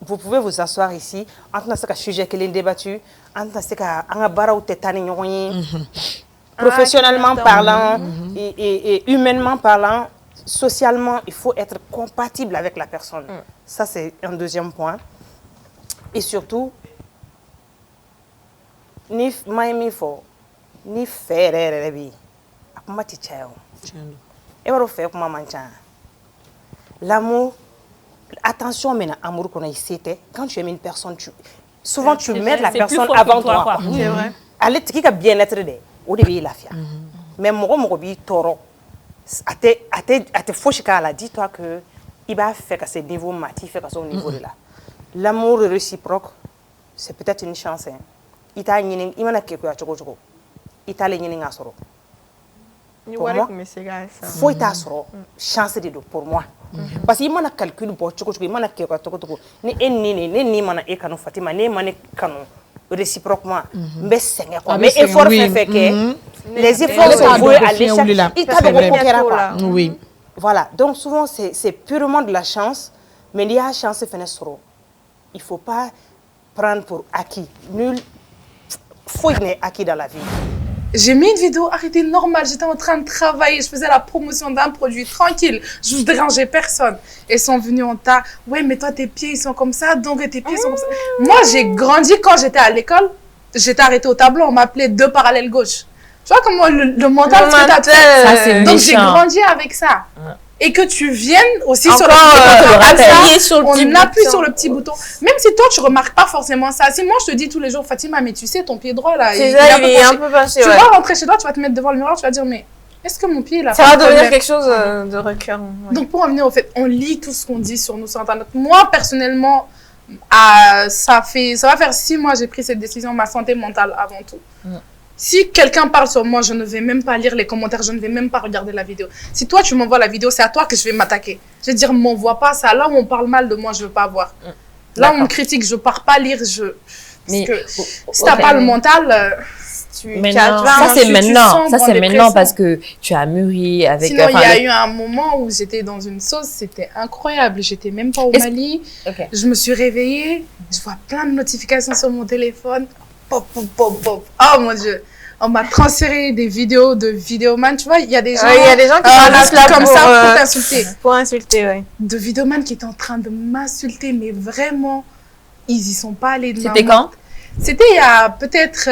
Vous pouvez vous asseoir ici, en tant que sujet qui est débattu, en tant que professionnellement parlant et humainement parlant, socialement, il faut être compatible avec la personne. Ça, c'est un deuxième point. Et surtout, ni maïmi fo, ni faire rebi, akuma tichao. Et voilà faire comme maman. L'amour, attention maintenant, amour qu'on a ici, quand tu aimes une personne, souvent tu mets la personne avant toi. C'est vrai. Allez, tu as bien-être de. Au début, la fia. Mais mon bi toro. Ate foshika la dis-toi que il va faire que ce niveau mati fait que son niveau de là. L'amour réciproque, c'est peut-être une chance. Hein. ita ɲini I mana kekuya cogo cogo ita le ɲini ka sɔrɔ foyi t'a sɔrɔ chance de do pour moi parce que I mana calcul bɔ cogo cogo I mana kekuya cogo cogo ni e ni mana e kanu Fatima ne ma ne kanu réciproquement n bɛ sɛgɛn quoi mais effort fɛn fɛn kɛ les efforts sont voués à l'échec I t'a dɔn ko kɛra quoi oui voilà donc souvent c'est purement de la chance mais n'i y'a chance fɛnɛ sɔrɔ il faut pas prendre pour acquis nul foyi n'est acquis dans la vie. J'ai mis une vidéo arrêtée normale, j'étais en train de travailler, je faisais la promotion d'un produit tranquille, je ne dérangeais personne. Ils sont venus en tas, ouais mais toi tes pieds ils sont comme ça, donc tes pieds sont comme ça. Moi j'ai grandi quand j'étais à l'école, j'étais arrêtée au tableau, on m'appelait 2 parallèles gauche. Tu vois comment le mental, donc j'ai grandi avec ça. Et que tu viennes aussi sur le petit bouton, on appuie sur le petit bouton. Même si toi, tu remarques pas forcément ça. Si moi, je te dis tous les jours, Fatima, mais tu sais, ton pied droit, là, il est un peu penché. Tu vas rentrer chez toi, tu vas te mettre devant le miroir, tu vas dire, mais est-ce que mon pied, là... Ça va devenir quelque chose de récurrent. Ouais. Donc, pour en venir au fait, on lit tout ce qu'on dit sur nous sur Internet. Moi, personnellement, ça va faire 6 mois j'ai pris cette décision, ma santé mentale avant tout. Si quelqu'un parle sur moi, je ne vais même pas lire les commentaires, je ne vais même pas regarder la vidéo. Si toi, tu m'envoies la vidéo, c'est à toi que je vais m'attaquer. Je vais dire, m'envoie pas ça. Là où on parle mal de moi, je ne veux pas voir. Là où on me critique, je ne pars pas lire. Parce que si tu n'as pas le mental... Ça, c'est maintenant parce que tu as mûri avec... Sinon, il y a eu un moment où j'étais dans une sauce, c'était incroyable. J'étais même pas au Mali. Je me suis réveillée, je vois plein de notifications sur mon téléphone. Pop, pop, pop, pop. Oh mon Dieu, on m'a transféré des vidéos de Vidéoman. Tu vois, il y a des gens, qui sont là comme ça pour t'insulter. Pour insulter, oui. De Vidéoman qui étaient en train de m'insulter, mais vraiment, ils y sont pas allés de C'était quand? C'était il y a peut-être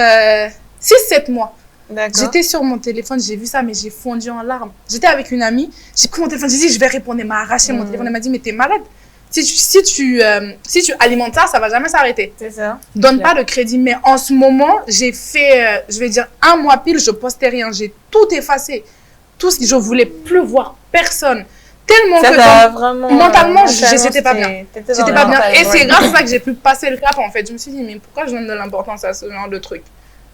6-7 mois. D'accord. J'étais sur mon téléphone, j'ai vu ça, mais j'ai fondu en larmes. J'étais avec une amie, j'ai pris mon téléphone, j'ai dit, je vais répondre. Elle m'a arraché mon téléphone, elle m'a dit, mais t'es malade. Si tu alimentes ça, ça va jamais s'arrêter. C'est ça. Donne pas de crédit. Mais en ce moment, j'ai fait, je vais dire, 1 mois pile, je postais rien. J'ai tout effacé. Tout ce que je voulais plus voir personne. Tellement ça que vraiment, mentalement, j'étais pas bien. J'étais pas bien. Et c'est grâce à ça que j'ai pu passer le cap, en fait. Je me suis dit, mais pourquoi je donne de l'importance à ce genre de truc?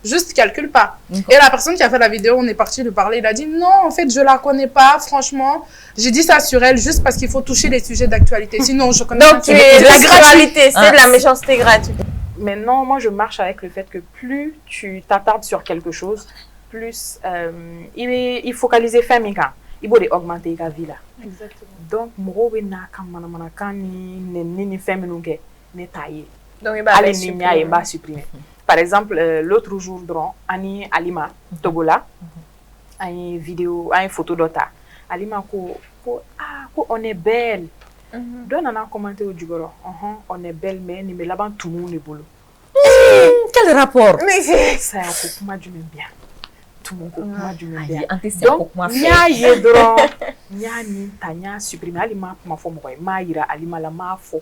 Juste calcule pas. Et la personne qui a fait la vidéo, on est parti lui parler, il a dit non, en fait, je la connais pas, franchement. J'ai dit ça sur elle juste parce qu'il faut toucher les sujets d'actualité. Sinon, je connais pas. Donc, tu es de la gratuité, c'est de la méchanceté gratuite. Maintenant, moi, je marche avec le fait que plus tu t'attardes sur quelque chose, plus il focaliser Femika. Il faut augmenter ta vie là. Exactement. Donc, moi, je ni Femika ni taillé. Donc, il va supprimer. Par exemple, l'autre jour, Ani Alima Togola, une vidéo, une photo d'Ota. Alima, on est belle. Donne un commentaire au Djiboro. On est belle, mais ni me là-bas tout le monde est boulot. Quel rapport? Mais ça a beaucoup de bien. Tout le monde a du bien. Donc, Nya Yedron, Nya Ni Tanya supprimer Alima, ma fo moi, Maïra Alima la ma fo.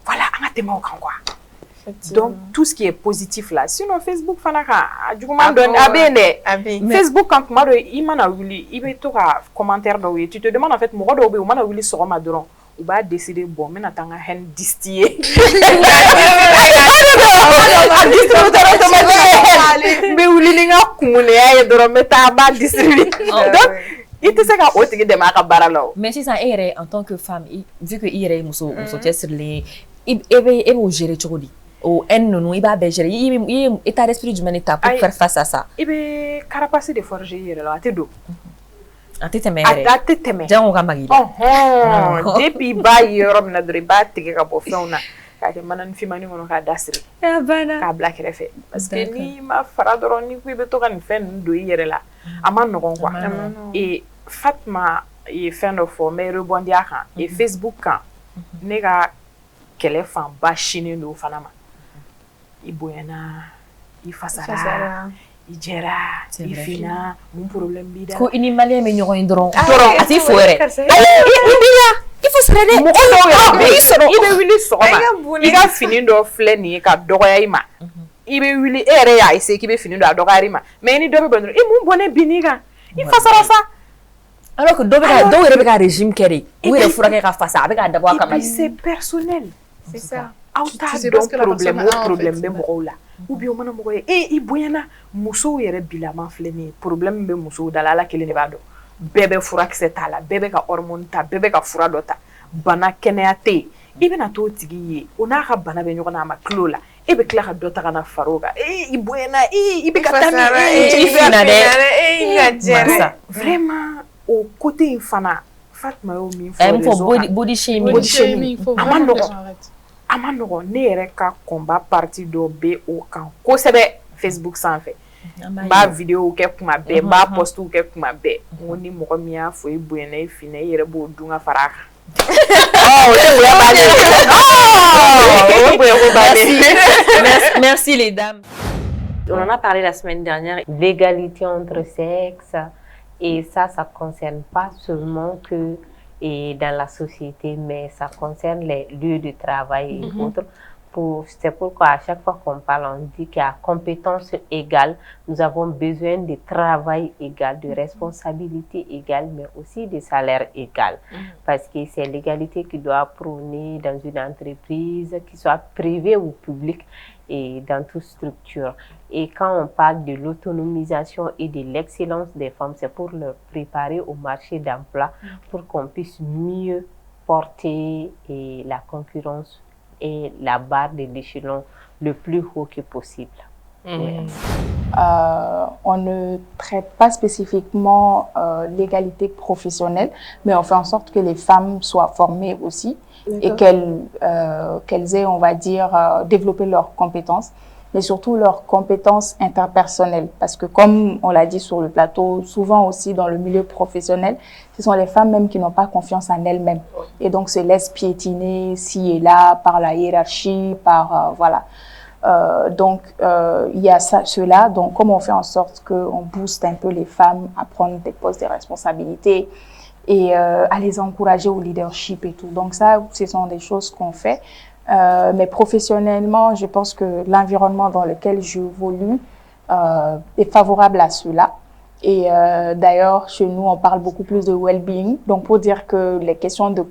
Voilà, on a témoin quoi. Donc, tout ce qui est positif là. Sinon, Facebook, Facebook, quand tu as commentaire, tu te demandes en fait, ou va décider, bon, mais t'as un haine distillé. Mais où l'île a cumulé, mais t'as pas distribué. Donc, il te sait qu'à haute qui démarre à Baralo. Mais si ça est en tant que femme, vu que il est sur les. Il va gérer tout. Ou non, il va gérer. Il est à l'esprit du humanité pour faire face à ça. Il va carapacer de forger là, à tes dos. À tes mains. À tes mains. Déjà on va marier. Depuis bail, Europe n'a de pas te faire pour faire una. Quand manan fimani on a dasri. Ka black refait. Parce que ni ma faradron ni kuibe to kan fen do yere là. Aman no quoi. Et Fatma est fan of mais rebondir kan et Facebook kan. Nega kele fan ba chine no fanama. Iboyana, ifasara, ijera, ifina, mon problème bida. Ko ini malien me ñoy ndron. Ati foire. Il faut se rendre. Il be wili soma. Il a fini do fleni ka dogoya ima. Il be wili ere ya ise ki be fini do dogoya ima. Mais ni do be bonro. Mon bonne biniga. Il fasara ça. Alors que do rebe ka régime kéré. Ou il faut ka fasa avec da boka. C'est personnel. C'est ça. t'a dɔn problème bɛ mɔgɔw la ou bien o mana mɔgɔ ye i bonyana musow yɛrɛ bilama filɛ nin ye problème bɛ musow da la Ala kelen de b'a dɔn bɛɛ bɛ furakisɛ t'a la bɛɛ bɛ ka hormone ta bɛɛ bɛ ka fura dɔ ta bana kɛnɛya tɛ yen i bɛna t'o tigi ye o n'a ka bana bɛ ɲɔgɔn na a ma kilo la e bɛ tila ka dɔ ta ka na fara o kan i bonyana i bɛ ka taa min vraiment o côté in fana Fatima y'o min fɔ body shaming a ma nɔgɔn ne yɛrɛ ka combat parti dɔ bɛ o kan kosɛbɛ Facebook sanfɛ n b'a vidéo kɛ kuma bɛɛ n b'a postew kɛ kuma bɛɛ n ko ni mɔgɔ min y'a fɔ i bonyana i finna i yɛrɛ b'o dun ka fara a kan Merci les dames. On en a parlé la semaine dernière, l'égalité entre sexes, et ça concerne pas seulement que dans la société, mais ça concerne les lieux de travail et autres. C'est pourquoi à chaque fois qu'on parle, on dit qu'à compétences égales, nous avons besoin de travail égal, de responsabilité égale, mais aussi de salaire égal. Parce que c'est l'égalité qui doit prôner dans une entreprise, qu'il soit privée ou publique, et dans toute structure. Et quand on parle de l'autonomisation et de l'excellence des femmes, c'est pour leur préparer au marché d'emploi, pour qu'on puisse mieux porter la concurrence et la barre de l'échelon le plus haut que possible. On ne traite pas spécifiquement l'égalité professionnelle, mais on fait en sorte que les femmes soient formées aussi et qu'elles aient, on va dire, développé leurs compétences, mais surtout leurs compétences interpersonnelles. Parce que comme on l'a dit sur le plateau, souvent aussi dans le milieu professionnel, ce sont les femmes même qui n'ont pas confiance en elles-mêmes. Et donc se laissent piétiner ci et là par la hiérarchie, par voilà. Donc il y a cela. Donc comment on fait en sorte qu'on booste un peu les femmes à prendre des postes de responsabilité et à les encourager au leadership et tout. Donc ça, ce sont des choses qu'on fait. Mais professionnellement, je pense que l'environnement dans lequel j'évolue est favorable à cela. Et d'ailleurs, chez nous, on parle beaucoup plus de well-being. Donc, pour dire que les questions de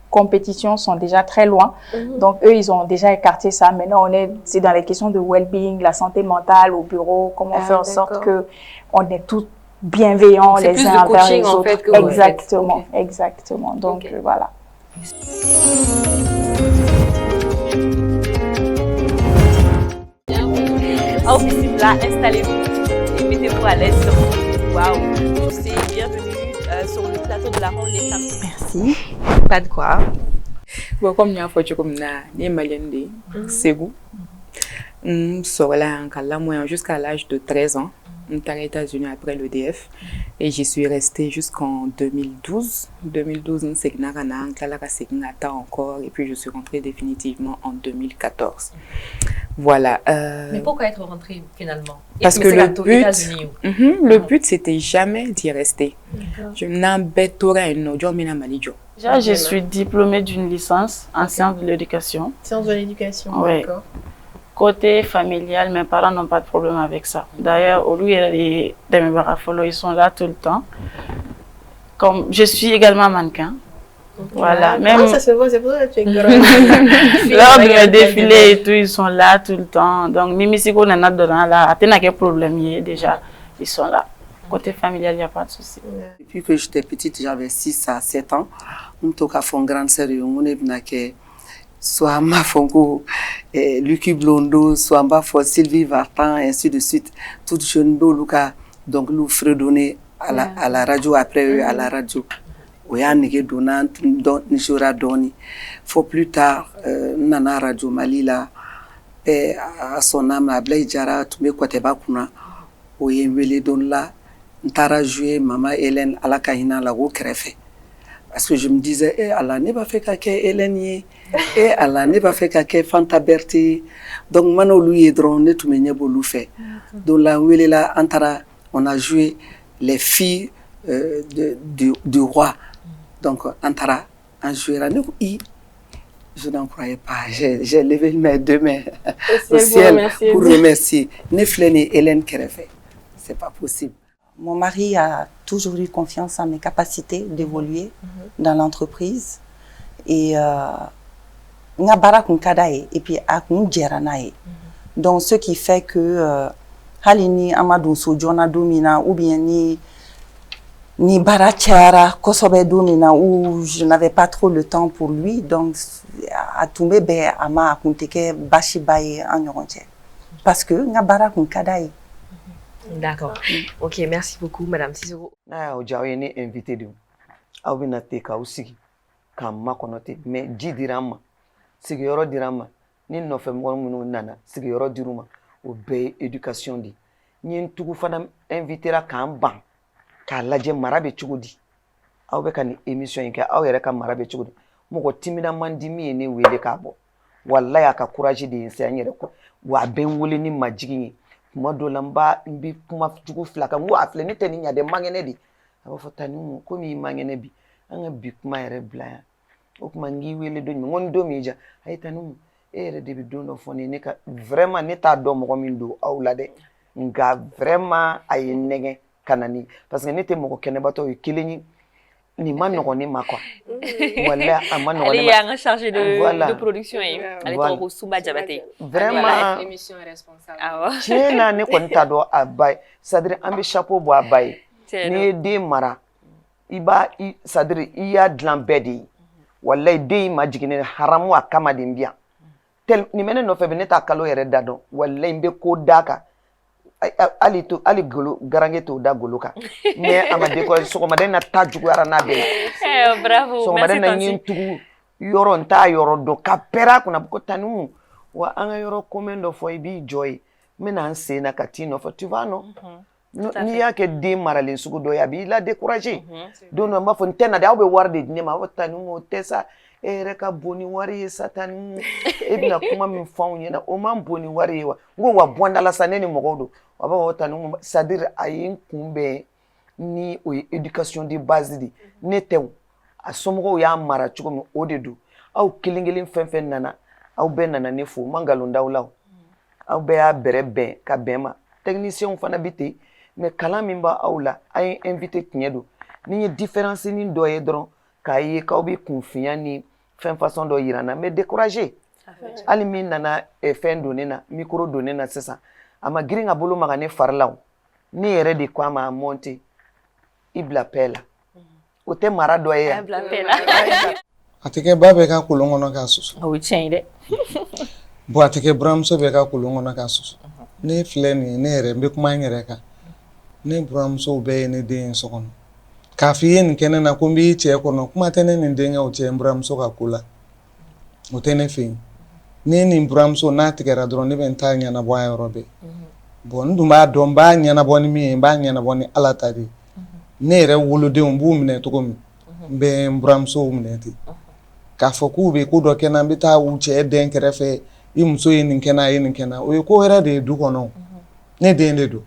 compétition sont déjà très loin. Donc, eux, ils ont déjà écarté ça. Maintenant, c'est dans les questions de well-being, la santé mentale au bureau, comment faire en sorte qu'on est tous bienveillants les uns envers les autres. En fait, que exactement, exactement. Donc, voilà. Oh, là, installez-vous et mettez-vous à l'aise. Waouh, c'est bienvenue sur le plateau de la ronde des femmes. Merci. Pas de quoi. Bon, comme nous avons fait comme les Maliens de Ségou, jusqu'à l'âge de 13 ans. On est aux États-Unis après l'EDF et j'y suis restée jusqu'en 2012. 2012, on s'est encore et puis je suis rentrée définitivement en 2014. Voilà. Mais pourquoi être rentrée finalement? Parce que le but, c'était jamais d'y rester. Je Déjà, je suis diplômée d'une licence en sciences de l'éducation. Sciences de l'éducation, oui. D'accord. Côté familial, mes parents n'ont pas de problème avec ça. D'ailleurs, au lieu ils sont là tout le temps. Comme je suis également mannequin. Voilà. Même ça se voit, c'est pour ça que tu es grande. lors de mes défilés et tout, ils sont là tout le temps. Donc, Mimi Siko n'a là, quel problème déjà, ils sont là. Côté familial, il n'y a pas de souci. Depuis que j'étais petite, j'avais 6 à 7 ans. On m'a fait une grande série. Soit ma fongo Lucky Blondo, soit ma fo Sylvie Vartan, et ainsi de suite. Toute jeune Luka, donc nous fredonner à la radio, après eux à la radio. Oyanike Donant, Nishora Doni. Faut plus tard, Nana Radio Malila, à son âme, à Blaïdjara, Toumé Kwateba Kuna, Oyemwele Donla, Ntara joué, Maman Hélène, à la Kahina, la Wokrefe. Parce que je me disais, Allah n'est pas fait qu'à Hélène, Allah n'est pas fait qu'à Fanta Berti. Donc, Mano lui est drôle, tout le monde fait. Donc, là, on a joué les filles du roi. Donc, Antara, en jouant, je n'en croyais pas. J'ai levé mes 2 mains au ciel pour remercier Neflene Hélène Kerefe. C'est pas possible. Mon mari a toujours eu confiance en mes capacités d'évoluer dans l'entreprise. Et nga bara kun kada ye et puis a kun jɛra n'a ye donc ce qui fait que hali ni Amadou so jona domina ou bien ni bara cayara kosɛbɛ domina où je n'avais pas trop le temps pour lui donc a tun bɛ bɛn a ma a kun tɛ kɛ baasiba ye an ɲɔgɔn cɛ parce que nga bara kun kada ye. D'accord. Ok, merci beaucoup, Madame Cicero. N'a y'aw diya aw ye ne invité de aw bɛna te k'aw sigi k'an makɔnɔ ten mais ji dira an ma sigiyɔrɔ dira an ma ni nɔfɛmɔgɔ minnu nana sigiyɔrɔ dir'u ma o bɛɛ ye éducation de n ye n tugu fana invitera k'an ban k'a lajɛ mara bɛ cogo di aw bɛ ka nin émission in kɛ aw yɛrɛ ka mara bɛ cogo di mɔgɔ timida man di min ye ne wele k'a bɔ wallahi a ka courage de ye n se an yɛrɛ kɔ wa a bɛ n wele ni majigin ye kuma dɔ la n bɛ kuma jugu fila kan n ko a filɛ ne tɛ nin ɲa dɛ n man kɛnɛ de a b'a fɔ Tani Umu komi i man kɛnɛ bi an ka bi kuma yɛrɛ bila yan o kuma n k'i wele don jumɛn n ko ni don min ja a ye Tani Umu e yɛrɛ de bɛ don dɔ fɔ ne ne ka vraiment ne t'a dɔn mɔgɔ min don aw la dɛ nka vraiment a ye n nɛgɛn ka na ni parce que ne tɛ mɔgɔ kɛnɛbatɔ ye kelen ye nin ma nɔgɔn ne ma quoi wallahi a ma nɔgɔn ne ma elle est en charge de production ye ale tɔgɔ ko Suba Jabate vraiment émission responsable tiɲɛ na ne kɔni t'a dɔn a ba ye c'est à dire an bɛ chapeau bɔ a ba ye n'i ye den mara i b'a c'est à dire i y'a dilan bɛɛ de ye wallahi den in ma jiginni haramu a kama de n bi yan nin bɛ ne nɔfɛ bi ne t'a kalo yɛrɛ da dɔn wallahi n bɛ ko d'a kan hali golo garange t'o da golo kan mais a ma découragé sɔgɔmaden na ta juguyara n'a bɛɛ ye bravo sɔgɔmaden na n ye n tugu yɔrɔ n t'a yɔrɔ dɔn ka pɛrɛ a kunna ko Tani Umu wa an ka yɔrɔ komɛn dɔ fɔ i b'i jɔ ye n bɛna n sen na ka t'i nɔfɛ tu vas non n'i y'a kɛ den maralen sugu dɔ ye a b'i la découragé don dɔ n b'a fɔ n tɛ na de aw bɛ wari de di ne ma a b'a fɔ Tani Umu o tɛ sa e yɛrɛ ka bon ni wari ye sa Tani Umu e bɛna kuma min fɔ anw ɲɛna o man bon ni wari ye wa n ko wa bɔ n da la sa ne ni mɔgɔw don a b'a fɔ Tani Umu c'est à dire a ye n kunbɛn ni o ye éducation de base de ne tɛ o a somɔgɔw y'a mara cogo min o de don aw kelen kelen fɛn fɛn nana aw bɛɛ nana ne fo man nkalon d'aw la aw bɛɛ y'a bɛrɛ bɛn ka bɛn ma techniciens fana bɛ ten mais kalan min b'aw la a ye invité tiɲɛ don ni ye différence ni dɔ ye dɔrɔn k'a ye k'aw bɛ kunfinya ni fɛn façon dɔ yira n na mais découragé hali min nana fɛn don ne na micro don ne na sisan a ma girin ka bolo maga ne fari la ne yɛrɛ de ko a ma a monter i bila paix la o tɛ mara dɔ ye yan a tɛ kɛ ba bɛɛ ka kolon kɔnɔ k'a susu o ye tiɲɛ ye dɛ bon a tɛ kɛ buramuso bɛɛ ka kolon kɔnɔ k'a susu ne filɛ nin ye ne yɛrɛ n bɛ kuma n yɛrɛ kan ne buramusow bɛɛ ye ne den ye so kɔnɔ k'a fɔ i ye nin kɛ ne na ko n b'i cɛ kɔnɔ kuma tɛ ne nin denkɛw cɛ n buramuso ka ko la o tɛ ne fɛ yen ne nin buramuso n'a tigɛra dɔrɔn ne bɛ n ta ɲɛnabɔ a yɔrɔ bɛɛ bon n dun b'a dɔn n b'a ɲɛnabɔ ni min ye n b'a ɲɛnabɔ ni Ala ta de ye ne yɛrɛ wolodenw n b'u minɛ cogo min n bɛ n buramusow minɛ ten k'a fɔ k'u bɛ ko dɔ kɛ n na n bɛ taa u cɛ den kɛrɛfɛ i muso ye nin kɛ n na a ye nin kɛ n na o ye ko wɛrɛ de ye du kɔnɔ ne den de don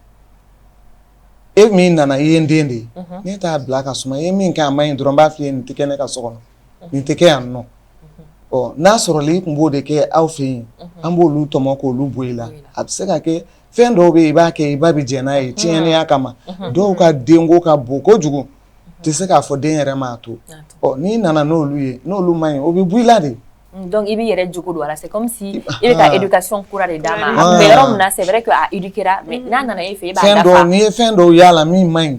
e min nana i ye n den de ye ne t'a bila ka suma i ye min kɛ a ma ɲi dɔrɔn n b'a f'i ye nin tɛ kɛ ne ka so kɔnɔ nin tɛ kɛ yan nɔ ɔ n'a sɔrɔla i tun b'o de kɛ aw fɛ yen an b'olu tɔmɔ k'olu bɔ i la a bɛ se ka kɛ fɛn dɔw bɛ yen i b'a kɛ i ba bɛ jɛn n'a ye tiɲɛniya kama dɔw ka denko ka bon kojugu tɛ se k'a fɔ den yɛrɛ m'a to ɔ n'i nana n'olu ye n'olu ma ɲi o bɛ bɔ i la de. Donc, il y a des gens c'est comme si il y a une éducation pour les dames. Mais c'est vrai que a éduqué mais n'a n'a fait pas. Fendo ni fendo yala mi main.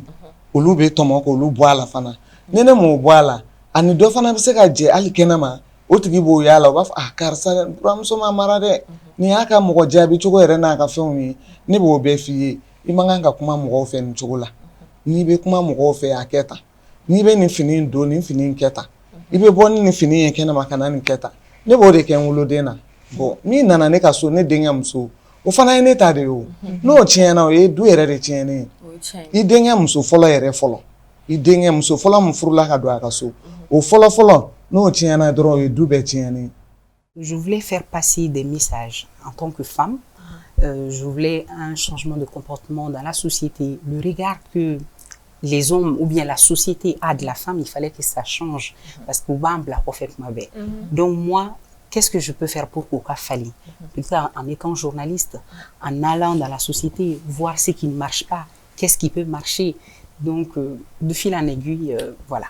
Olu be tomo ko olu boala fana. Nene mo boala. Ani do fana be se ka je ali kenama. O tigi bo yala o ba ah karsa ramso ma marade. Ni aka mo jabi chugo ere na ka fɛnw ni ne bo be fiye. I manga ka kuma mo fɛ ni chugo la. Ni be kuma mo fɛ aketa. Ni be ni fini do ni fini keta. I be bɔ ni fini ye kenama kana ni keta. Ne b'o de kɛ n woloden na bon min nana ne ka so ne denkɛ muso o fana ye ne ta de ye o n'o tiɲɛna o ye du yɛrɛ de tiɲɛnen ye i denkɛ muso fɔlɔ yɛrɛ fɔlɔ i denkɛ muso fɔlɔ min furula ka don a ka so o fɔlɔ fɔlɔ n'o tiɲɛna dɔrɔn o ye du bɛɛ tiɲɛnen ye. Je voulais faire passer des messages en tant que femme. Je voulais un changement de comportement dans la société. Le regard que les hommes ou bien la société a de la femme, il fallait que ça change parce que donc moi, qu'est-ce que je peux faire pour qu'au cas falli, peut-être en étant journaliste, en allant dans la société, voir ce qui ne marche pas, qu'est-ce qui peut marcher, donc de fil en aiguille, voilà.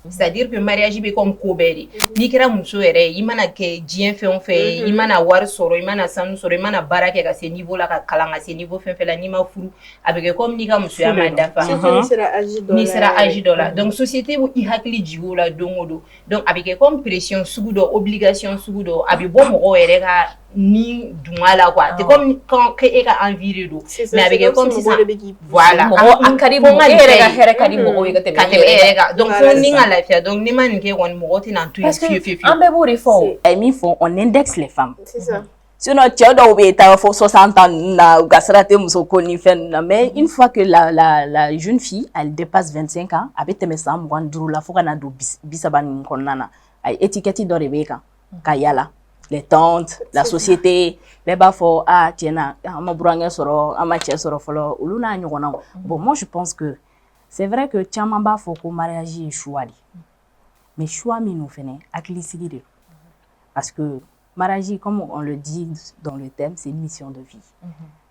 c'est-à-dire que mariage bɛ comme ko bɛɛ de n'i kɛra muso yɛrɛ i mana kɛ diɲɛ fɛn o fɛn i mana wari sɔrɔ i mana sanu sɔrɔ i mana baara kɛ ka se niveau la ka kalan ka se niveau fɛn fɛn la n'i ma furu a bɛ kɛ comme n'i ka musoya ma dafa n'i sera âge dɔ la donc société bɛ i hakili jigin o la don o don donc a bɛ kɛ comme pression sugu dɔ obligation sugu dɔ a bɛ bɔ mɔgɔw yɛrɛ ka ni dunga la quoi c'est comme quand e ka envie de don mais a bɛ kɛ comme sisan voilà a ka di mɔgɔ e yɛrɛ ka hɛrɛ ka di mɔgɔw ye ka tɛmɛ e yɛrɛ kan donc fo ni ka lafiya donc ni ma nin kɛ kɔni mɔgɔ tɛ na to yen fiyewu fiyewu an bɛɛ b'o de fɔ a ye min fɔ on indexe les femmes sinon cɛ dɔw bɛ taa fɔ 60 ans ninnu na u ka sira tɛ muso ko ni fɛn ninnu na mais une fois que la jeune fille elle dépasse 25 ans a bɛ tɛmɛ san 25 la fo ka na don 30 ninnu kɔnɔna na a ye étiquette dɔ de b'e kan ka yala les tantes, la société, les bafo, ah tiens, on bon, moi je pense que c'est vrai que tiens bafo ko mariage est choix, mais choix mi nous fait acquiescer parce que mariage, comme on le dit dans le thème, c'est une mission de vie.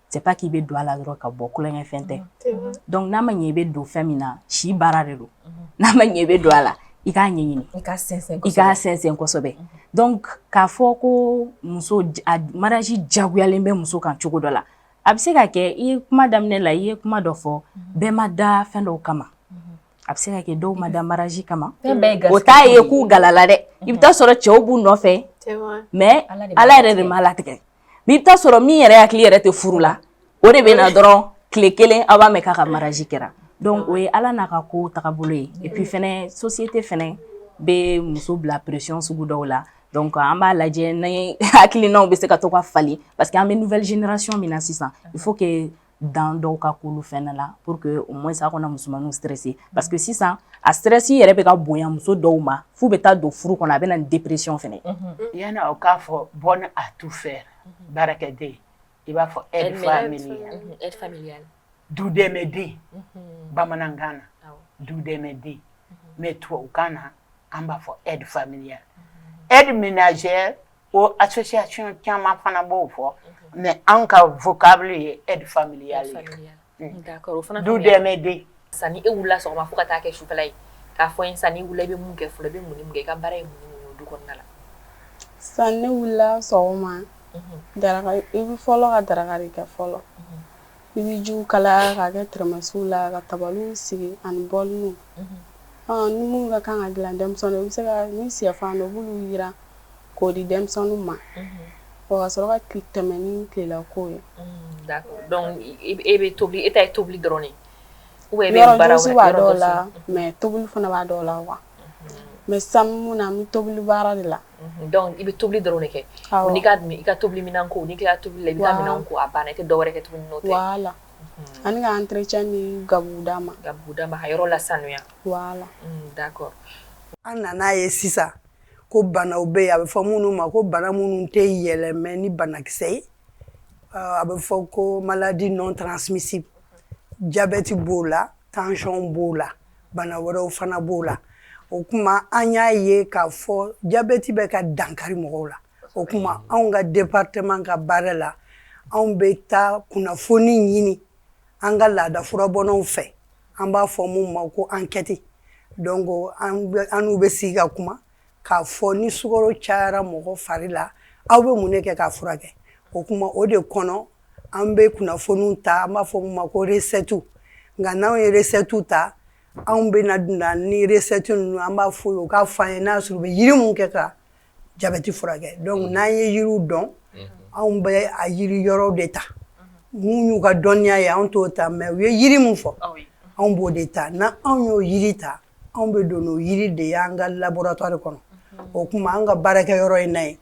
C'est pas qu'il doit la drogue à beaucoup les infinités. Donc n'a manié do féminin, chi bararelo, n'a manié do la. I ka ɲɛɲini i ka sɛnsɛn kosɛbɛ donc k'a fɔ ko muso mariage diyagoyalen bɛ muso kan cogo dɔ la a bɛ se ka kɛ i ye kuma daminɛ la i ye kuma dɔ fɔ bɛɛ ma da fɛn dɔw kama a bɛ se ka kɛ dɔw ma da mariage kama o t'a ye k'u galala dɛ i bɛ taa sɔrɔ cɛw b'u nɔfɛ mais ala yɛrɛ de ma latigɛ mais i bɛ taa sɔrɔ min yɛrɛ hakili yɛrɛ tɛ furu la o de bɛ na dɔrɔn tile kelen aw b'a mɛn k'a ka mariage kɛra donc o ye ala n'a ka ko tagabolo ye et puis fɛnɛ société fɛnɛ bɛ muso bila pression sugu dɔw la donc an b'a lajɛ ni hakilinaw bɛ se ka to ka fali parce que an bɛ nouvelle génération min na sisan il faut que dan dɔw ka k'olu fɛnɛ la pour que au moins a kana musomaninw stresser parce que sisan a stress yɛrɛ bɛ ka bonya muso dɔw ma f'u bɛ taa don furu kɔnɔ a bɛ na ni dépression fɛnɛ yani aw k'a fɔ bonne à tout faire baarakɛden i b'a fɔ aide familiale du dɛmɛden bamanankan na du dɛmɛden mais tubabukan na an b'a fɔ aide familiale aide ménagère o association caman fana b'o fɔ mais an ka vocable ye aide familiale d'accord o fana du dɛmɛden sani e wulila sɔgɔma fo ka taa kɛ sufɛla ye k'a fɔ n sani wula i bɛ mun kɛ fɔlɔ i bɛ mun ni mun kɛ i ka baara ye mun ni mun du kɔnɔna la sani wulila sɔgɔma daraka i bɛ fɔlɔ ka daraka de kɛ fɔlɔ i bɛ jiw kalaya k'a kɛ tɛrɛmɛsiw la ka tabaliw sigi ani bɔliniw ni minnu ka kan ka dilan denmisɛnninw i bɛ se ka ni sɛfan dɔ u b'olu jira k'o di denmisɛnninw ma o ka sɔrɔ ka tɛmɛ ni tilelako ye d'accord donc e bɛ tobili e ta ye tobili dɔrɔn de ou bien e bɛ baara wɛrɛ b'a dɔw la mais tobili fana b'a dɔw la quoi mais sisan mun na an bɛ tobili baara de la donc i bɛ tobili dɔrɔn de kɛ i ka tobili minɛn ko n'i kilala tobili la i bɛ taa minɛn ko a banna i tɛ dɔwɛrɛ kɛ tuguni n'o tɛ voilà ani ka entretien ni gabugu d'a ma ka yɔrɔ lasanuya voilà d'accord an nana ye sisan ko banaw bɛ yen a bɛ fɔ minnu ma ko bana minnu tɛ yɛlɛmɛ ni banakisɛ ye a bɛ fɔ ko maladie non transmissible diabète b'o la tension b'o la bana wɛrɛw fana b'o la o kuma an y'a ye k'a fɔ diabète bɛ ka dankari mɔgɔw la o kuma anw ka département ka baara la anw bɛ taa kunnafoni ɲini an ka laada furabɔnaw fɛ an b'a fɔ mun ma ko enquête donc an n'u bɛ sigi ka kuma k'a fɔ ni sukaro cayara mɔgɔ fari la aw bɛ mun de kɛ k'a furakɛ o kuma o de kɔnɔ an bɛ kunnafoniw ta an b'a fɔ mun ma ko recette nka n'anw ye recette ta anw bɛ na ni recette ninnu an b'a fɔ u k'a fɔ an ye n'a sɔrɔ u bɛ yiri mun kɛ ka jabɛti furakɛ donc n'an ye yiriw dɔn anw bɛ a yiri yɔrɔw de ta mun y'u ka dɔnniya ye anw t'o ta mais u ye yiri mun fɔ anw b'o de ta n'anw y'o yiri ta anw bɛ don n'o yiri de ye an ka laboratoire kɔnɔ o kuma an ka baarakɛyɔrɔ in na yen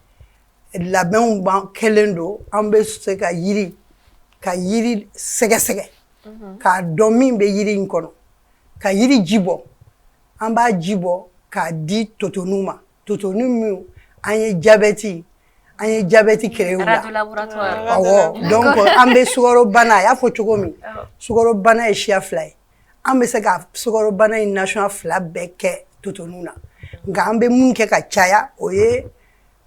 labɛnw b'an kɛlen don an bɛ se ka yiri sɛgɛsɛgɛ k'a dɔn min bɛ yiri in kɔnɔ ka yiri ji bɔ an b'a ji bɔ k'a di totoniw ma totoni min an ye jabɛti créé u la awɔ donc an bɛ sukaro bana a y'a fɔ cogo min sukaro bana ye siya 2 ye an bɛ se ka sukaro bana in nation 2 bɛɛ kɛ totoniw na nka an bɛ mun kɛ ka caya o ye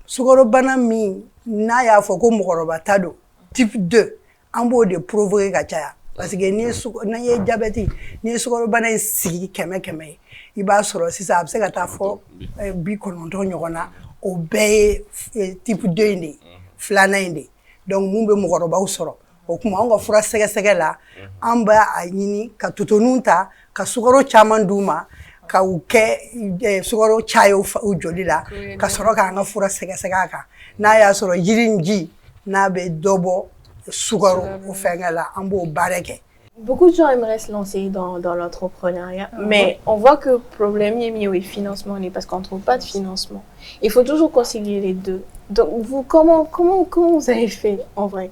sukaro bana min n'a y'a fɔ ko mɔgɔkɔrɔba ta don type 2 an b'o de provoquer ka caya parce que n'an ye diabète n'i ye sukaro bana in sigi 100 ye i b'a sɔrɔ sisan a bɛ se ka taa fɔ 90 ɲɔgɔn na o bɛɛ ye type 2 in de ye filanan in de ye donc mun bɛ mɔgɔkɔrɔbaw sɔrɔ o kuma anw ka fura sɛgɛsɛgɛ la an b'a ɲini ka totoninw ta ka sukaro caman d'u ma ka u kɛ sukaro caya u joli la ka sɔrɔ k'an ka fura sɛgɛsɛgɛ a kan n'a y'a sɔrɔ yiri in ji n'a bɛ dɔ bɔ sukaro o fɛngɛ la an b'o baara kɛ. Beaucoup de gens aimeraient se lancer dans l'entrepreneuriat, mais on voit que le problème est mis au financement, parce qu'on ne trouve pas de financement. Il faut toujours concilier les deux. Donc, vous, comment vous avez fait en vrai?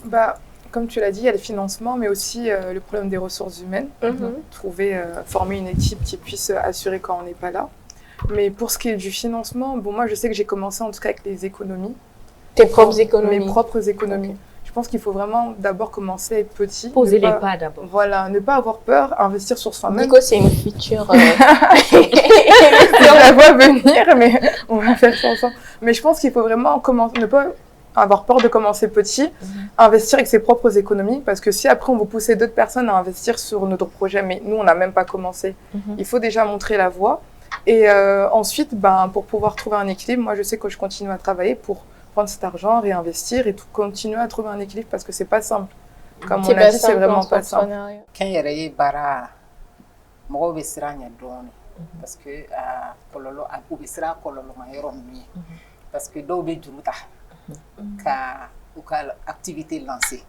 Bah, comme tu l'as dit, il y a le financement, mais aussi le problème des ressources humaines. Former une équipe qui puisse assurer quand on n'est pas là. Mais pour ce qui est du financement, bon, moi, je sais que j'ai commencé en tout cas avec les économies. Tes propres économies? Mes propres économies. Je pense qu'il faut vraiment d'abord commencer petit. Poser les pas d'abord. Voilà, ne pas avoir peur, investir sur soi-même. Nico, c'est une future... On la voit venir, mais on va faire ça ensemble. Mais je pense qu'il faut vraiment ne pas avoir peur de commencer petit, investir avec ses propres économies, parce que si après on veut pousser d'autres personnes à investir sur notre projet, mais nous on n'a même pas commencé, il faut déjà montrer la voie. Et ensuite, pour pouvoir trouver un équilibre, moi je sais que je continue à travailler pour prendre cet argent, réinvestir et tout, continuer à trouver un équilibre parce que c'est pas simple. Comme on l'a dit, c'est vraiment pas simple. Quand il y a bara, moi je serai en donné parce que kololo abu sera kololo mayoro mi parce que do be juruta ka ou ka activité lancée.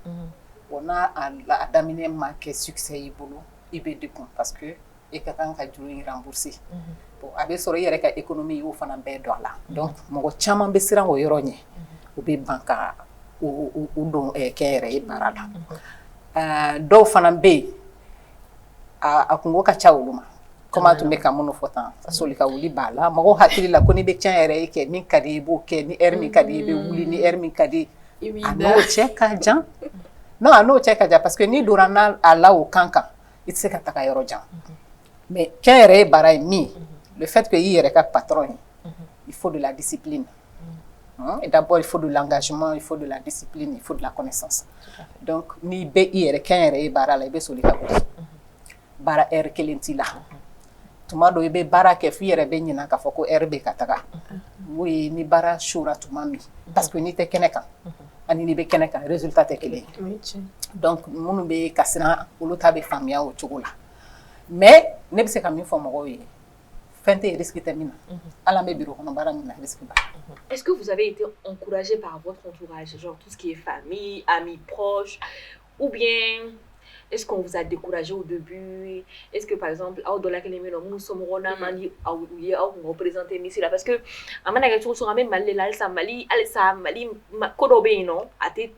On a adaminé marqué succès ibolo ibe depon parce que et ka kan ka juru rembourser. Bon abe soro yere ka économie yo fana be do la. Donc mo chama be sera o yoro nye. O be banka o don kere barala. Do fana be a kungo ka chawuluma. Comment tu me ka mono fotan soli ka wuli bala mo hakili la ko ni be tian yere ke min kadi bo ke ni ermi kadi be wuli ni ermi kadi ano cheka jan non ano cheka jan parce que ni durana ala o kanka itse ka taka yoro jan mais kere bara mi le fait que yere ka patron il faut de la discipline et d'abord il faut de l'engagement il faut de la discipline il faut de la connaissance donc ni be yere kere bara la be soli ka bara kelenti la tuma do ibe bara ke fiere be nyina ka foko erbe kataga oui ni bara shura tuma mi parce que ni te keneka ani ni be keneka résultat te kele donc munu be kasina uluta be famia o chugula mais ne be se kam info mo yi fente risque termina ala me biro kono bara mina risque ba. Est-ce que vous avez été encouragé par votre entourage, genre tout ce qui est famille, amis proches, ou bien est-ce qu'on vous a découragé au début? Est-ce que par exemple, nous sommes représentés ici là parce que amana quelque chose sur même Mali là ça Mali kodobe non ate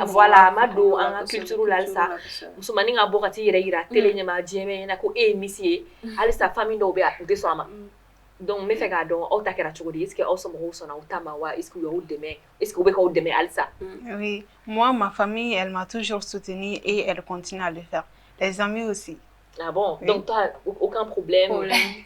voilà mado en culture là ça musumani nga bokati ira télé nyama djeme na ko émission ali sa famille no be de soma donc me fait gardon au takera chogodi est-ce que awesome rosona utamawa est-ce que yo demain est-ce que vous demain alsa? Oui, moi ma famille elle m'a toujours soutenue et elle continue à le faire. Les amis aussi. Ah bon, oui. Donc toi aucun problème.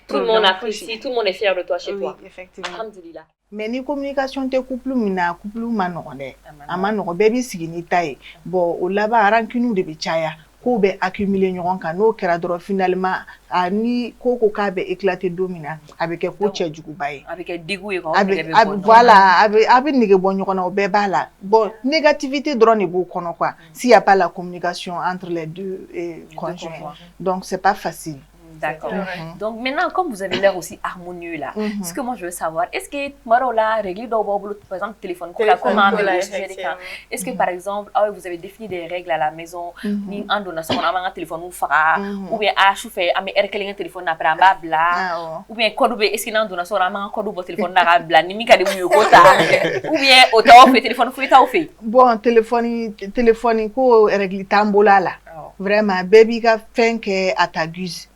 Tout le monde apprécie, tout le monde est fier de toi chez toi. Oui, effectivement. Alhamdulillah. Mais ni communication te couple mina couple manone amano baby sigini tay bon au là-bas rancune de bichaya ko be accumuler ñogon kan no kera doro finalement ani koko ka be éclater domina avec ko tchejugu baye avec digu ko voilà avec nige bon ñogon o be bala bon négativité drone e bo kono quoi s'il y a pas la communication entre les deux conjoints donc c'est pas facile. D'accord. Donc maintenant, comme vous avez l'air aussi harmonieux là, ce que moi je veux savoir, est-ce que Marola réglé dans par exemple téléphone, est-ce que par exemple, vous avez défini des règles à la maison, ni en donnant son téléphone ou fera, ou bien à chauffer, à me un téléphone après un bla, ou bien code est-ce qu'il en donne son amant code au téléphone d'arabla, ni mika de mouillot ou bien autant fait téléphone fouet au fait. Bon téléphone ko règle tambola là, vraiment baby ka fin que à ta guise.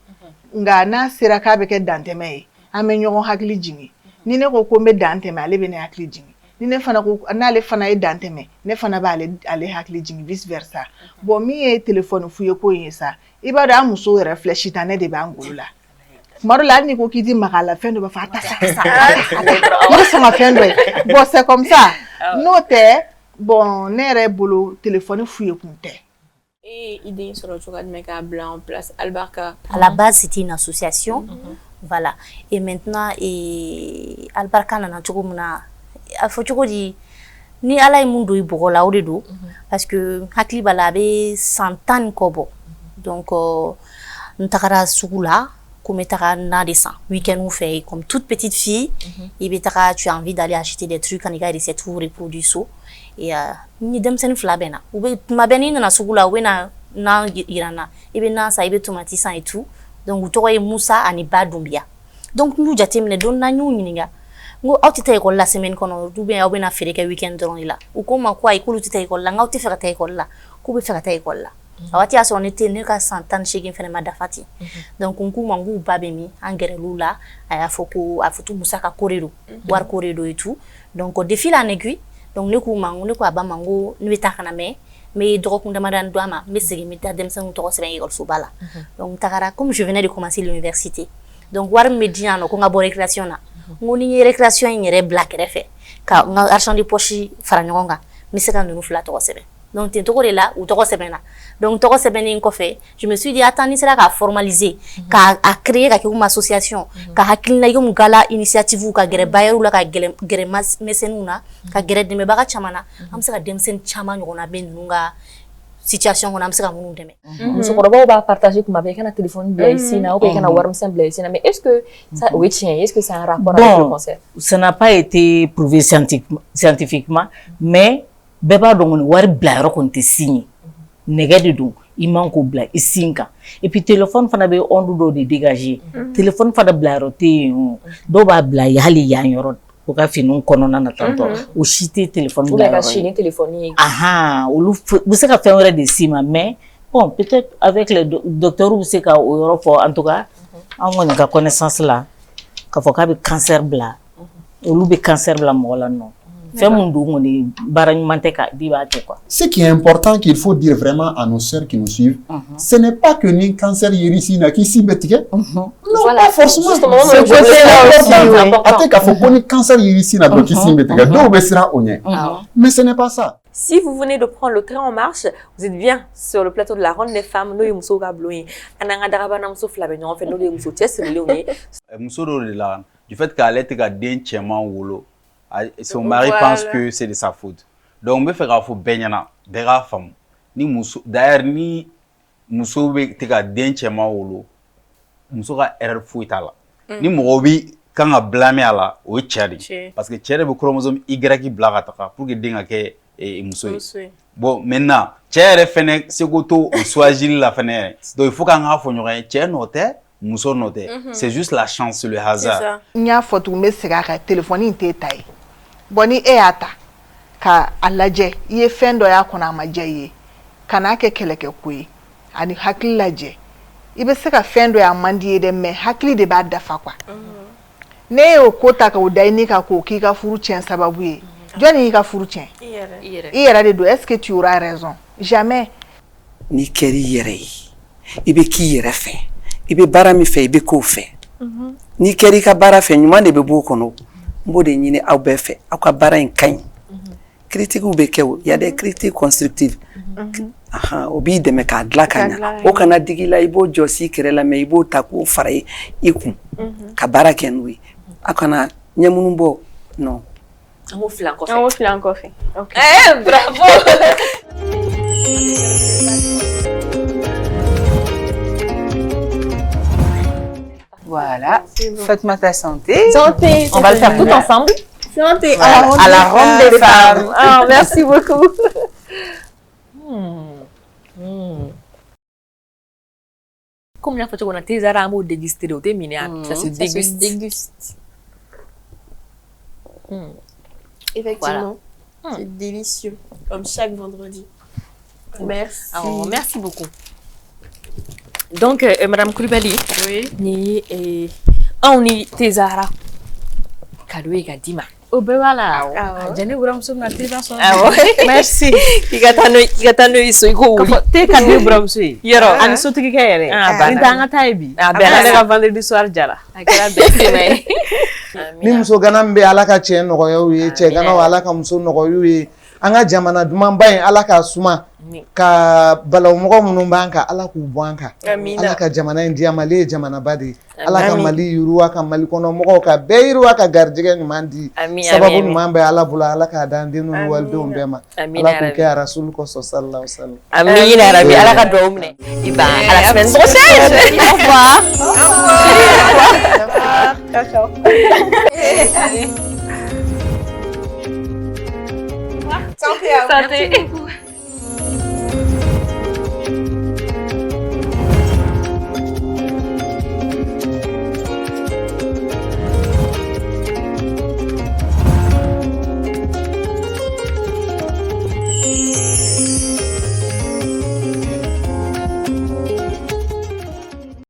Nga na sera ka be ke danteme ame ñogo hakli jingi ni ne ko ko me danteme ale be ne hakli jingi ni ne fana ko na le fana e danteme ne fana ba ale hakli jingi vice versa bon mi e téléphone fuye ko yesa iba da muso réfléchir tane de ba ngulu la maro la ni ko kiti makala fin de ba fa ta ça ni so ma fin de bon c'est comme ça noté bon nere bolo téléphone fuye kunte. Et idée sur le choix de mettre en place Albarka. À la base, c'était une association. Voilà. Et maintenant, Albarka n'a pas de ni ala mundo ibogola o de do parce que hakli bala be santan kobo donc ntagara sugula comme taka na descend week-end ou fait comme toute petite fille et betaka tu as envie d'aller acheter des trucs quand il y a des recettes ou reproduire so et ni dem sen flabena ou be ma beni na sugula wena na irana et be na sa ibe tomati san et tout donc to y Moussa ani badumbia donc nous jatemne don na nyu nyinga ngo autita école la semaine kono ou bien obena fere ka weekend don ila ou comment quoi école tita école la ngauti fere ta école la ko be fere ta école la awati aso on était ne ka santan shegin fere madafati donc on kuma ngu babemi angere lula aya foko afutu musaka koredo war koredo et tout donc de fil en aiguille donc ne kuma ne ko aba mango ne beta kana mais drok ndama dan doama mais segi mita dem san to seben école so bala donc takara comme je venais de commencer l'université donc war mediano ko ngabo récréation na ngoni récréation yere black refe ka argent de poche farangonga miseka nunu fla to sebe donc tin to ko la ou to sebe na donc to sebe ni ko fait je me suis dit attends ni sera ka formaliser ka a créer ka une association ka hakilna yum gala initiative ka gere bayeru la ka gere mesenuna ka gere de me baga chamana am seka dem sen chama ngona ben nunga situation qu'on a mis à mon demain. Nous on va partager comme avec un téléphone ici na ou avec un warm simple ici na mais est-ce que ça oui tiens est-ce que c'est un rapport avec le concert? Ça n'a pas été prouvé scientifiquement mais beba donc war blairo qu'on te signe négé de il manque au bla isinka et puis téléphone fana be ondu do de dégager téléphone fana blairo te do ba bla yali yanyorot o ka finu konona na tanto o chité téléphone ou la chine téléphonie vous savez ka faire de sima mais bon peut-être avec le docteur ou c'est ka o yoro fo en tout cas on a connaissance là ka fo ka be cancer bla o lu be cancer bla mo la non Ce qui est important qu'il faut dire vraiment à nos sœurs qui nous suivent, ce n'est pas que ni cancer ici qui s'y met. Non, pas forcément. C'est important. Cancer ici qui s'y met. Mais ce n'est pas ça. Si vous venez de prendre le train en marche, vous êtes bien sur le plateau de la Ronde des Femmes. Nous, nous sommes du fait qu'elle est wolo. Son mari pense que c'est de sa faute. Donc, on peut faire un faux baignana, des femmes. Ni muso, d'ailleurs, ni muso be teka denchema wolo. Muso ka erreur fouille là. Ni mobi quand a blâmer à la ou tchari. Parce que tchari le chromosome Y qui blague ataka pour que denga ke muso. Bon, maintenant, tchari fene segoto ou swagil la fene. Donc, il faut qu'on a fonyoré tchari noté. Muso noté. C'est juste la chance, le hasard. Nya foto me sega ka téléphone inte tai. Boni ata ka alaje ye fendo ya kona majaye kana ke keleke kuyi ani hakli laje ibe seka fendo ya mandi de me hakli de ba dafa kwa ne o kota ka udai ni ka ko ki ka furu chen sababu ye joni ka furu chen iyera de do est-ce que tu auras raison jamais ni keri yere ibe ki yere fe ibe bara mi fe ibe ko fe ni keri ka bara fe nyuma de be bo kono mbode nyine aw be fe akwa bara en kan critique ou be kew ya des critiques constructives obi de me ka dlakanya o kana digila ibo josi kerela me ibo taku farai iku ka bara kenwi akana nyamunu bo non on file encore fait OK bravo. Voilà, faites-moi ta santé. Santé. On va le faire tout ensemble. Santé. Voilà. À la ronde des femmes. Ah, merci beaucoup. Combien de fois qu'on a tes arômes dégustés au déminé, ça se déguste. Effectivement, c'est délicieux, comme chaque vendredi. Merci. Merci beaucoup. Donc, Madame Koulibaly, ni on y tezara kadwe gadima. Oh ben voilà. Jane Bramso na tezara. Merci. Kigatano iso iko uli. Te kadwe Bramso. Yoro. Ani sotu kikere. Nitanga taibi. Bela vendredi soir jara. Akira besi mai. Ni muso gana mbe alaka che nogoyo ye che gana alaka muso nogoyo ye anga jamana duman bayin alaka suma ka balaw mɔgɔ minnu b'an kan Ala k'u bɔ an kan Amina. Ala ka jamana in di an ma ale ye jamanaba de ye Ala ka Mali yiriwa ka Mali kɔnɔ mɔgɔw ka bɛɛ yiriwa ka garijɛgɛ ɲuman di sababu ɲuman bɛ Ala bolo Ala k'a d'an denw ni walidenw bɛɛ ma Ala k'o kɛ Rasul kɔsɔn sallallahu alaihi wa sallam. Amina ya Rabbi, Ala ka duwawu minɛ. Iba, à la semaine prochaine. Au revoir. Ciao, ciao. Santé à vous. Santé.